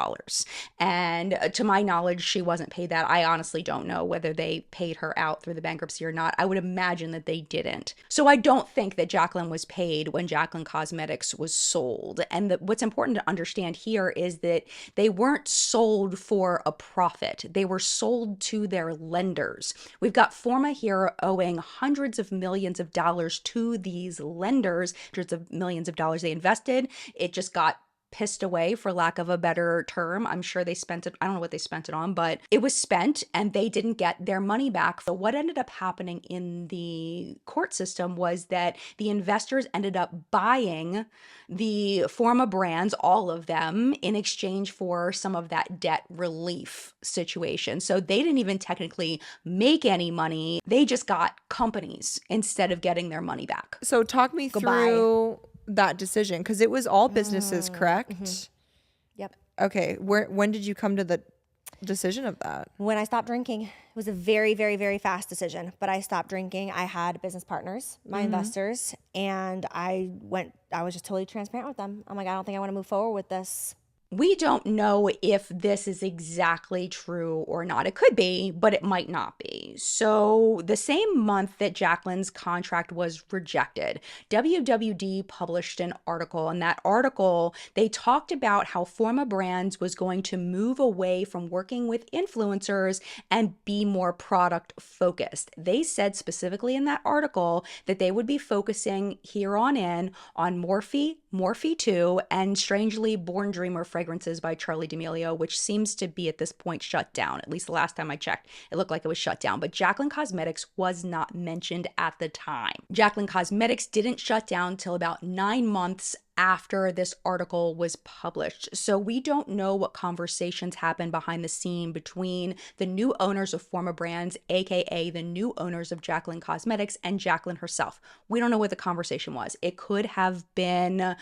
And to my knowledge, she wasn't paid that. I honestly don't know whether they paid her out through the bankruptcy or not. I would imagine that they didn't. So I don't think that Jaclyn was paid when Jaclyn Cosmetics was sold. And what's important to understand here is that they weren't sold for a profit. They were sold to their lenders. We've got Forma here owing hundreds of millions of dollars to these lenders, hundreds of millions of dollars they invested. It just got pissed away, for lack of a better term. I'm sure they spent it, I don't know what they spent it on, but it was spent and they didn't get their money back. So what ended up happening in the court system was that the investors ended up buying the Forma brands, all of them, in exchange for some of that debt relief situation. So they didn't even technically make any money. They just got companies instead of getting their money back. So talk me through that decision, because it was all businesses, correct? Yep. Okay. When did you come to the decision of that? When I stopped drinking, it was a very, very, very fast decision. But I stopped drinking. I had business partners, my investors, and I was just totally transparent with them. I'm like, I don't think I want to move forward with this. We don't know if this is exactly true or not. It could be, but it might not be. So the same month that Jaclyn's contract was rejected, WWD published an article. In that article, they talked about how Forma Brands was going to move away from working with influencers and be more product focused. They said specifically in that article that they would be focusing here on in on Morphe, Morphe 2, and strangely Born Dreamer fragrances by Charli D'Amelio, which seems to be at this point shut down. At least the last time I checked, it looked like it was shut down. But Jaclyn Cosmetics was not mentioned at the time. Jaclyn Cosmetics didn't shut down till about 9 months after this article was published. So we don't know what conversations happened behind the scene between the new owners of Forma Brands, aka the new owners of Jaclyn Cosmetics, and Jaclyn herself. We don't know what the conversation was. It could have been,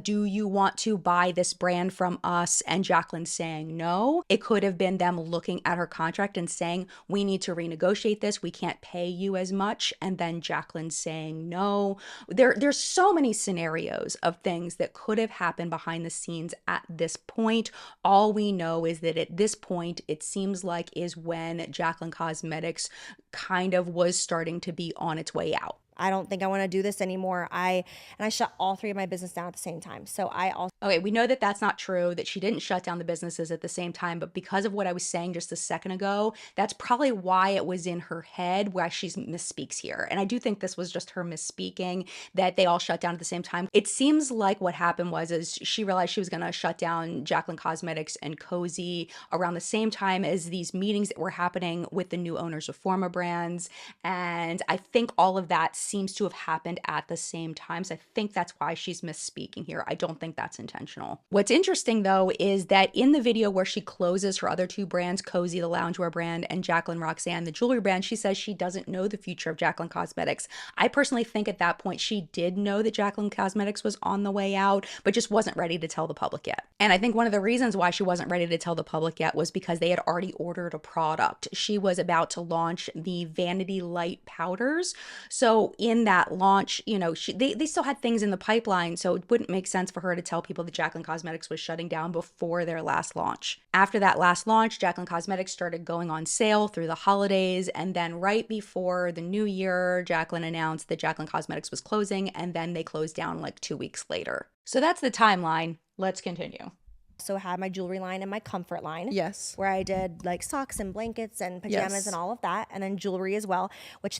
do you want to buy this brand from us? And Jaclyn saying no. It could have been them looking at her contract and saying, we need to renegotiate this. We can't pay you as much. And then Jaclyn saying no. There's so many scenarios of things that could have happened behind the scenes at this point. All we know is that at this point, it seems like is when Jaclyn Cosmetics kind of was starting to be on its way out. I don't think I want to do this anymore. I shut all 3 of my business down at the same time. So I also Okay, we know that that's not true, that she didn't shut down the businesses at the same time, but because of what I was saying just a second ago, that's probably why it was in her head why she misspeaks here. And I do think this was just her misspeaking, that they all shut down at the same time. It seems like what happened is she realized she was going to shut down Jaclyn Cosmetics and Cozy around the same time as these meetings that were happening with the new owners of Forma Brands. And I think all of that seems to have happened at the same time. So I think that's why she's misspeaking here. I don't think that's intentional. What's interesting though is that in the video where she closes her other 2 brands, Cozy, the loungewear brand, and Jaclyn Roxanne, the jewelry brand, she says she doesn't know the future of Jaclyn Cosmetics. I personally think at that point she did know that Jaclyn Cosmetics was on the way out, but just wasn't ready to tell the public yet. And I think one of the reasons why she wasn't ready to tell the public yet was because they had already ordered a product. She was about to launch the Vanity Light powders. So in that launch, you know, they still had things in the pipeline, so it wouldn't make sense for her to tell people that Jaclyn Cosmetics was shutting down before their last launch. After that last launch, Jaclyn Cosmetics started going on sale through the holidays, and then right before the new year, Jaclyn announced that Jaclyn Cosmetics was closing, and then they closed down like 2 weeks later. So that's the timeline. Let's continue. also had my jewelry line and my comfort line. Yes. Where I did like socks and blankets and pajamas Yes. and all of that. And then jewelry as well, which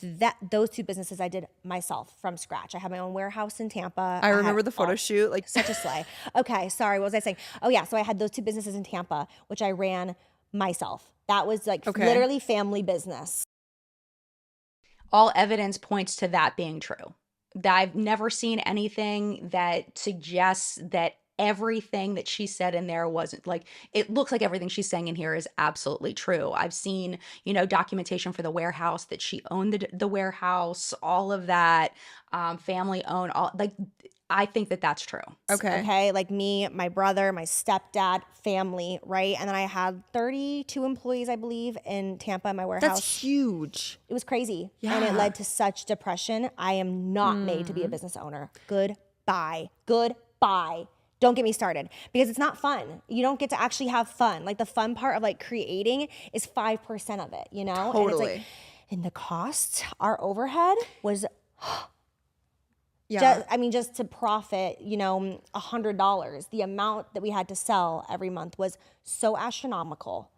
those 2 businesses I did myself from scratch. I had my own warehouse in Tampa. I remember had the photo shoot. Like such a slay. Okay, sorry, what was I saying? Oh yeah, so I had those 2 businesses in Tampa, which I ran myself. That was like literally family business. All evidence points to that being true. I've never seen anything that suggests that everything that she said in there wasn't like, it looks like everything she's saying in here is absolutely true. I've seen, documentation for the warehouse that she owned the warehouse, all of that, family owned, I think that that's true. Okay. Like me, my brother, my stepdad, family, right? And then I had 32 employees, I believe, in Tampa in my warehouse. that's huge. It was crazy. Yeah. And it led to such depression. I am not made to be a business owner. Goodbye. Don't get me started because it's not fun. You don't get to actually have fun. Like the fun part of like creating is 5% of it, And it's like, and the cost, our overhead was just to profit, $100. The amount that we had to sell every month was so astronomical.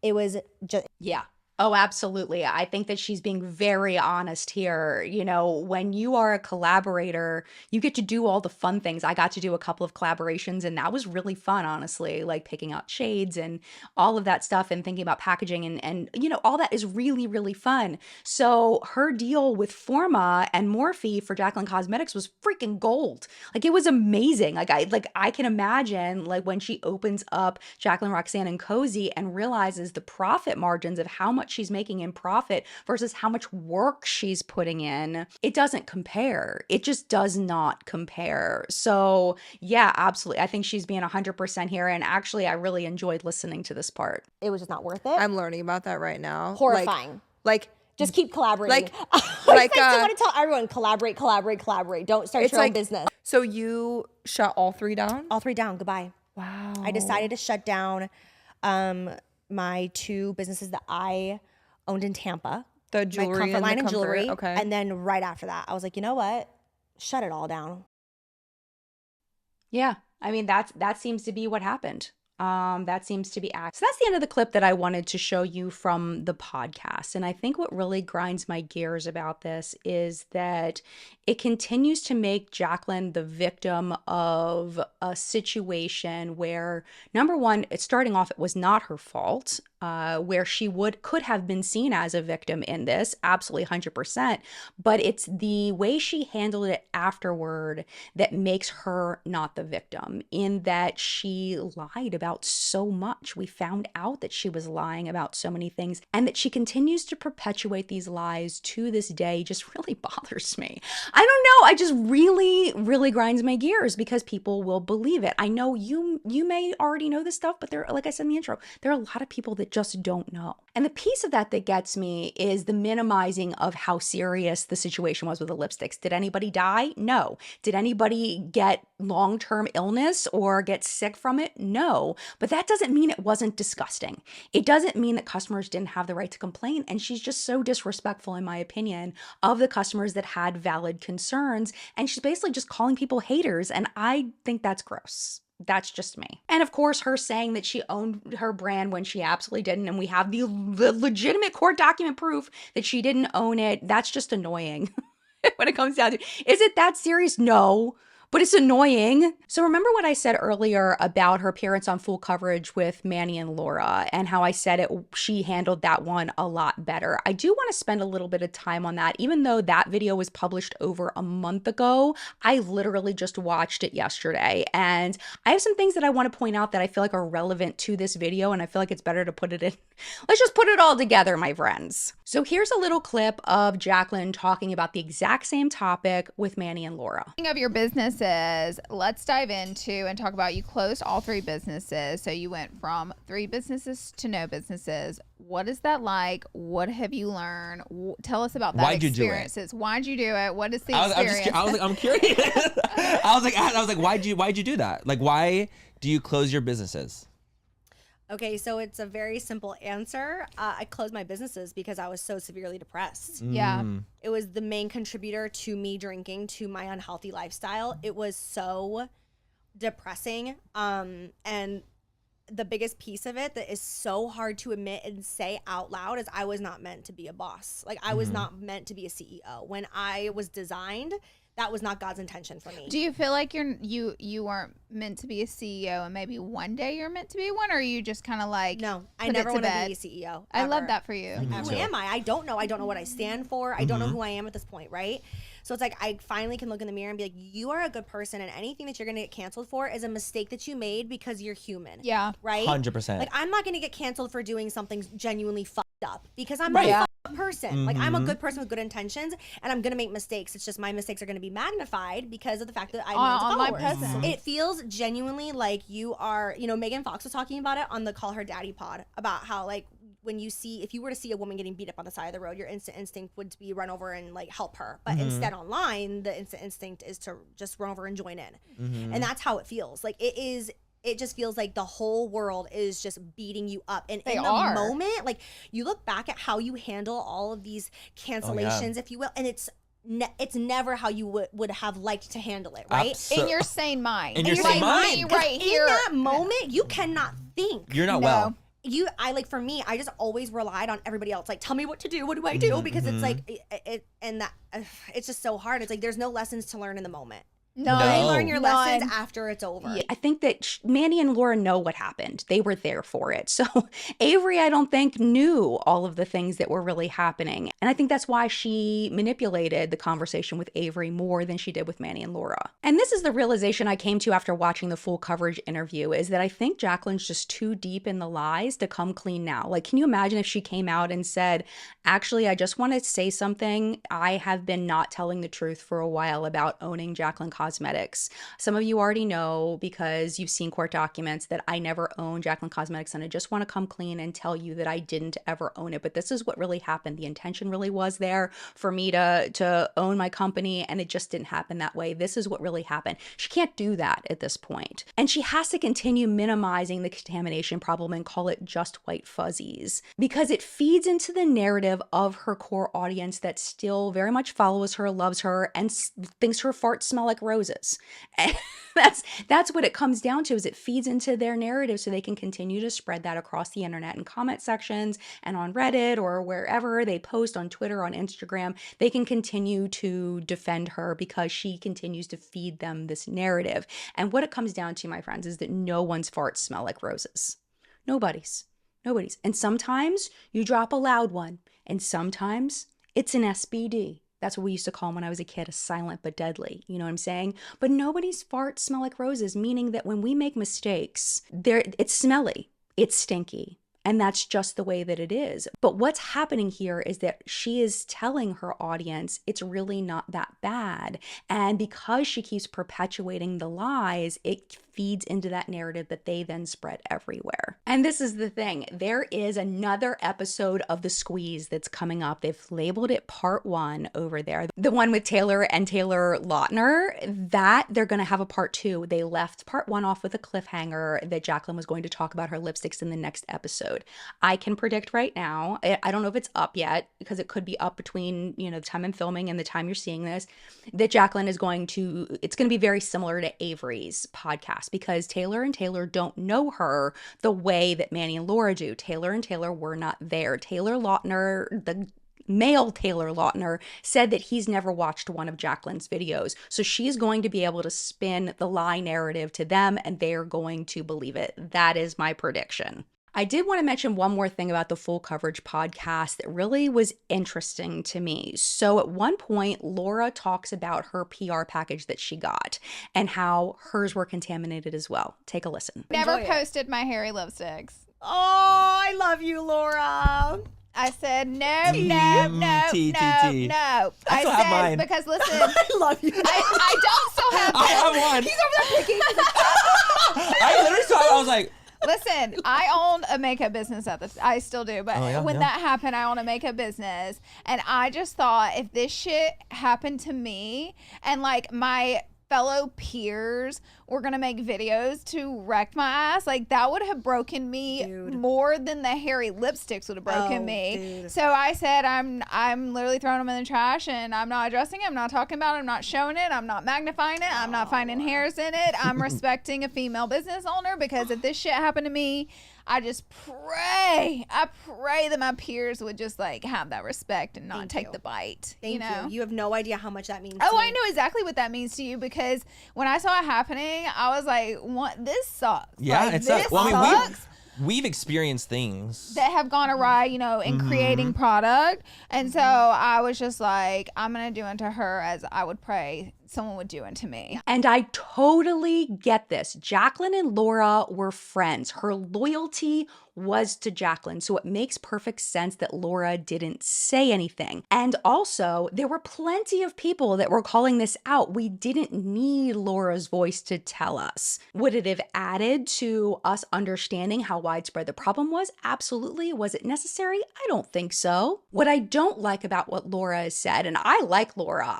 It was just Yeah. Oh, absolutely. I think that she's being very honest here. You know, when you are a collaborator, you get to do all the fun things. I got to do a couple of collaborations, and that was really fun, honestly, like picking out shades and all of that stuff and thinking about packaging and you know, all that is really, really fun. So her deal with Forma and Morphe for Jaclyn Cosmetics was freaking gold. Like it was amazing. I can imagine like when she opens up Jaclyn, Roxanne, and Cozy and realizes the profit margins of how much she's making in profit versus how much work she's putting in, it doesn't compare. It just does not compare. So yeah, absolutely. I think she's being 100% here. And actually, I really enjoyed listening to this part. It was just not worth it. I'm learning about that right now. Horrifying. Like just keep collaborating. Like I want to tell everyone, collaborate. Don't start your own business. So you shut all 3 down? All 3 down. Goodbye. Wow. I decided to shut down my 2 businesses that I owned in Tampa. The jewelry, my comfort and line the and jewelry. Okay. And then right after that, I was like, you know what? Shut it all down. Yeah. I mean, that seems to be what happened. That seems to be So that's the end of the clip that I wanted to show you from the podcast. And I think what really grinds my gears about this is that it continues to make Jaclyn the victim of a situation where, number one, it's starting off, it was not her fault. Where she could have been seen as a victim in this, absolutely 100%. But it's the way she handled it afterward that makes her not the victim, in that she lied about so much. We found out that she was lying about so many things, and that she continues to perpetuate these lies to this day just really bothers me. I don't know. I just really, really grinds my gears because people will believe it. I know you may already know this stuff, but like I said in the intro, there are a lot of people that just don't know. And the piece of that gets me is the minimizing of how serious the situation was with the lipsticks. Did anybody die? No. Did anybody get long-term illness or get sick from it? No. But that doesn't mean it wasn't disgusting. It doesn't mean that customers didn't have the right to complain. And she's just so disrespectful, in my opinion, of the customers that had valid concerns. And she's basically just calling people haters. And I think that's gross. That's just me. And of course, her saying that she owned her brand when she absolutely didn't. And we have the legitimate court document proof that she didn't own it. That's just annoying when it comes down to, is it that serious? No. But it's annoying. So remember what I said earlier about her appearance on Full Coverage with Manny and Laura, and how I said she handled that one a lot better. I do want to spend a little bit of time on that. Even though that video was published over a month ago, I literally just watched it yesterday. And I have some things that I want to point out that I feel like are relevant to this video, and I feel like it's better to put it in. Let's just put it all together, my friends. So here's a little clip of Jaclyn talking about the exact same topic with Manny and Laura. Of your businesses, let's dive into and talk about, you closed all 3 businesses. So you went from 3 businesses to no businesses. What is that like? What have you learned? Tell us about that. Why'd you experiences. do it? Why'd you do it? What is the experience? I'm curious. I was like, why'd you do that? Like, why do you close your businesses? Okay, so it's a very simple answer. I closed my businesses because I was so severely depressed. Yeah. It was the main contributor to me drinking, to my unhealthy lifestyle. It was so depressing. And the biggest piece of it that is so hard to admit and say out loud is I was not meant to be a boss. Like, I was not meant to be a CEO. When I was designed, that was not God's intention for me. Do you feel like you weren't meant to be a CEO and maybe one day you're meant to be one, or are you just kind of like, no, I never want to be a CEO. Ever. I love that for you. Like, who am I? I don't know. I don't know what I stand for. I don't know who I am at this point, right? So it's like I finally can look in the mirror and be like, you are a good person, and anything that you're going to get canceled for is a mistake that you made because you're human. Yeah. Right? 100%. Like, I'm not going to get canceled for doing something genuinely fucked up because I'm a fucked up person. Like, I'm a good person with good intentions, and I'm going to make mistakes. It's just my mistakes are going to be magnified because of the fact that I'm on my followers. presence. It feels genuinely like you are, Megan Fox was talking about it on the Call Her Daddy pod about how, like, if you were to see a woman getting beat up on the side of the road, your instant instinct would be run over and like help her. But instead online, the instant instinct is to just run over and join in. And that's how it feels. Like, it just feels like the whole world is just beating you up. And in the moment, like, you look back at how you handle all of these cancellations, if you will, and it's never how you would have liked to handle it, right? In your sane mind. In your sane mind. Right here. In that moment, you cannot think. You're not well. I like, for me, I just always relied on everybody else. Like, tell me what to do. What do I do? Because it's like, it's just so hard. It's like, there's no lessons to learn in the moment. No. You learn your lessons after it's over. Yeah, I think that Manny and Laura know what happened. They were there for it. So Avery, I don't think, knew all of the things that were really happening. And I think that's why she manipulated the conversation with Avery more than she did with Manny and Laura. And this is the realization I came to after watching the full coverage interview, is that I think Jaclyn's just too deep in the lies to come clean now. Like, can you imagine if she came out and said, actually, I just want to say something. I have been not telling the truth for a while about owning Jaclyn Cosmetics. Some of you already know, because you've seen court documents, that I never owned Jaclyn Cosmetics, and I just want to come clean and tell you that I didn't ever own it. But this is what really happened. The intention really was there for me to own my company, and it just didn't happen that way. This is what really happened. She can't do that at this point. And she has to continue minimizing the contamination problem and call it just white fuzzies, because it feeds into the narrative of her core audience that still very much follows her, loves her, and thinks her farts smell like roses. And that's what it comes down to, is it feeds into their narrative so they can continue to spread that across the internet and comment sections and on Reddit or wherever they post, on Twitter, on Instagram. They can continue to defend her because she continues to feed them this narrative. And what it comes down to, my friends, is that no one's farts smell like roses. Nobody's. And sometimes you drop a loud one, and sometimes it's an SBD. That's what we used to call them when I was a kid, a silent but deadly. You know what I'm saying? But nobody's farts smell like roses, meaning that when we make mistakes, it's smelly, it's stinky. And that's just the way that it is. But what's happening here is that she is telling her audience it's really not that bad. And because she keeps perpetuating the lies, it feeds into that narrative that they then spread everywhere. And this is the thing. There is another episode of The Squeeze that's coming up. They've labeled it Part 1 over there. The one with Taylor and Taylor Lautner, that they're going to have a Part 2. They left Part 1 off with a cliffhanger that Jaclyn was going to talk about her lipsticks in the next episode. I can predict right now, I don't know if it's up yet, because it could be up between, the time I'm filming and the time you're seeing this, that Jaclyn is it's going to be very similar to Avery's podcast, because Taylor and Taylor don't know her the way that Manny and Laura do. Taylor and Taylor were not there. Taylor Lautner, the male Taylor Lautner, said that he's never watched one of Jaclyn's videos. So she's going to be able to spin the lie narrative to them, and they're going to believe it. That is my prediction. I did want to mention one more thing about the full coverage podcast that really was interesting to me. So at one point, Laura talks about her PR package that she got and how hers were contaminated as well. Take a listen. Never posted my hairy lipsticks. Oh, I love you, Laura. I said, no. I still have mine. Because listen, I love you. I don't still have I have one. He's over there picking. I literally saw it. I was like, listen, I owned a makeup business I still do, but when that happened, I owned a makeup business, and I just thought, if this shit happened to me, and like my fellow peers were gonna make videos to wreck my ass, like that would have broken me more than the hairy lipsticks would have broken me. Dude. So I said, I'm literally throwing them in the trash, and I'm not addressing it, I'm not talking about it, I'm not showing it, I'm not magnifying it, I'm not finding hairs in it. I'm respecting a female business owner, because if this shit happened to me, I just pray that my peers would just like have that respect and not take the bite. Thank you. You have no idea how much that means. Oh, I know exactly what that means to you, because when I saw it happening, I was like, "What? This sucks." Yeah, like, it sucks. Well, I mean, we've experienced things that have gone awry, in creating product, and so I was just like, I'm gonna do unto her as I would pray someone would do unto me. And I totally get this. Jaclyn and Laura were friends. Her loyalty was to Jaclyn, so it makes perfect sense that Laura didn't say anything. And also, there were plenty of people that were calling this out. We didn't need Laura's voice to tell us. Would it have added to us understanding how widespread the problem was? Absolutely. Was it necessary? I don't think so. What I don't like about what Laura has said, and I like Laura,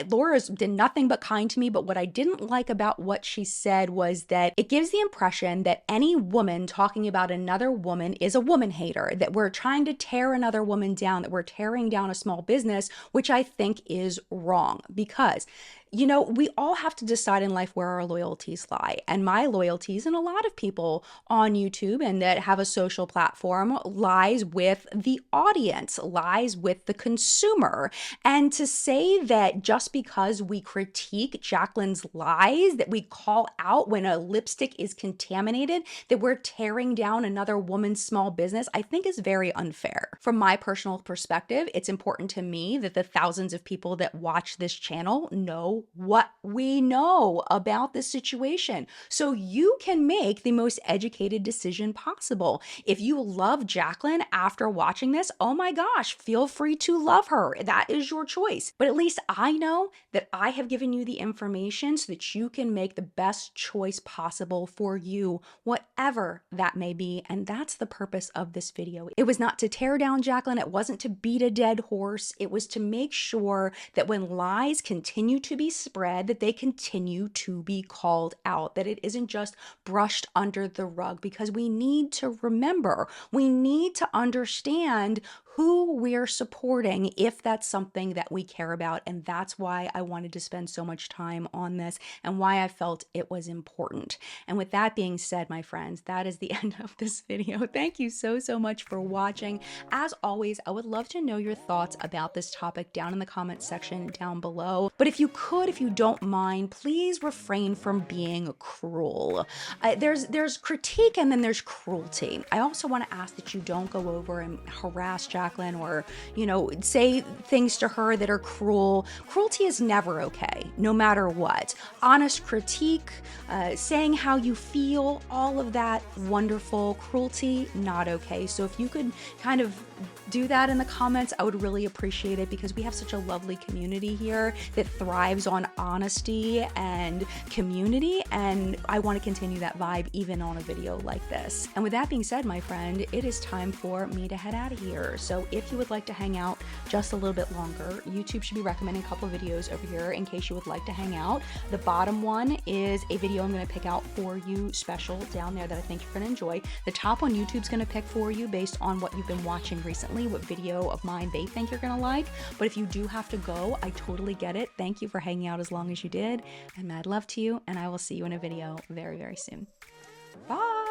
Laura's did nothing but kind to me, but what I didn't like about what she said was that it gives the impression that any woman talking about another woman is a woman hater, that we're trying to tear another woman down, that we're tearing down a small business, which I think is wrong, because you know, we all have to decide in life where our loyalties lie. And my loyalties, and a lot of people on YouTube and that have a social platform, lies with the audience, lies with the consumer. And to say that just because we critique Jaclyn's lies, that we call out when a lipstick is contaminated, that we're tearing down another woman's small business, I think is very unfair. From my personal perspective, it's important to me that the thousands of people that watch this channel know what we know about this situation, so you can make the most educated decision possible. If you love Jaclyn after watching this, oh my gosh, feel free to love her. That is your choice. But at least I know that I have given you the information so that you can make the best choice possible for you, whatever that may be. And that's the purpose of this video. It was not to tear down Jaclyn. It wasn't to beat a dead horse. It was to make sure that when lies continue to be spread, that they continue to be called out, that it isn't just brushed under the rug, because we need to remember, we need to understand who we're supporting if that's something that we care about. And that's why I wanted to spend so much time on this and why I felt it was important. And with that being said, my friends, that is the end of this video. Thank you so much for watching. As always, I would love to know your thoughts about this topic down in the comments section down below. But if you don't mind, please refrain from being cruel. There's critique and then there's cruelty. I also want to ask that you don't go over and harass Jaclyn or, you know, say things to her that are cruel. Cruelty is never okay, no matter what. Honest critique, saying how you feel, all of that, wonderful. Cruelty, not okay. So if you could kind of do that in the comments, I would really appreciate it, because we have such a lovely community here that thrives on honesty and community, and I want to continue that vibe even on a video like this. And with that being said, my friend, it is time for me to head out of here. So if you would like to hang out just a little bit longer, YouTube should be recommending a couple of videos over here in case you would like to hang out. The bottom one is a video I'm going to pick out for you special down there that I think you're going to enjoy. The top one YouTube's going to pick for you based on what you've been watching recently, what video of mine they think you're gonna like. But if you do have to go, I totally get it. Thank you for hanging out as long as you did, and mad love to you, and I will see you in a video very soon. Bye.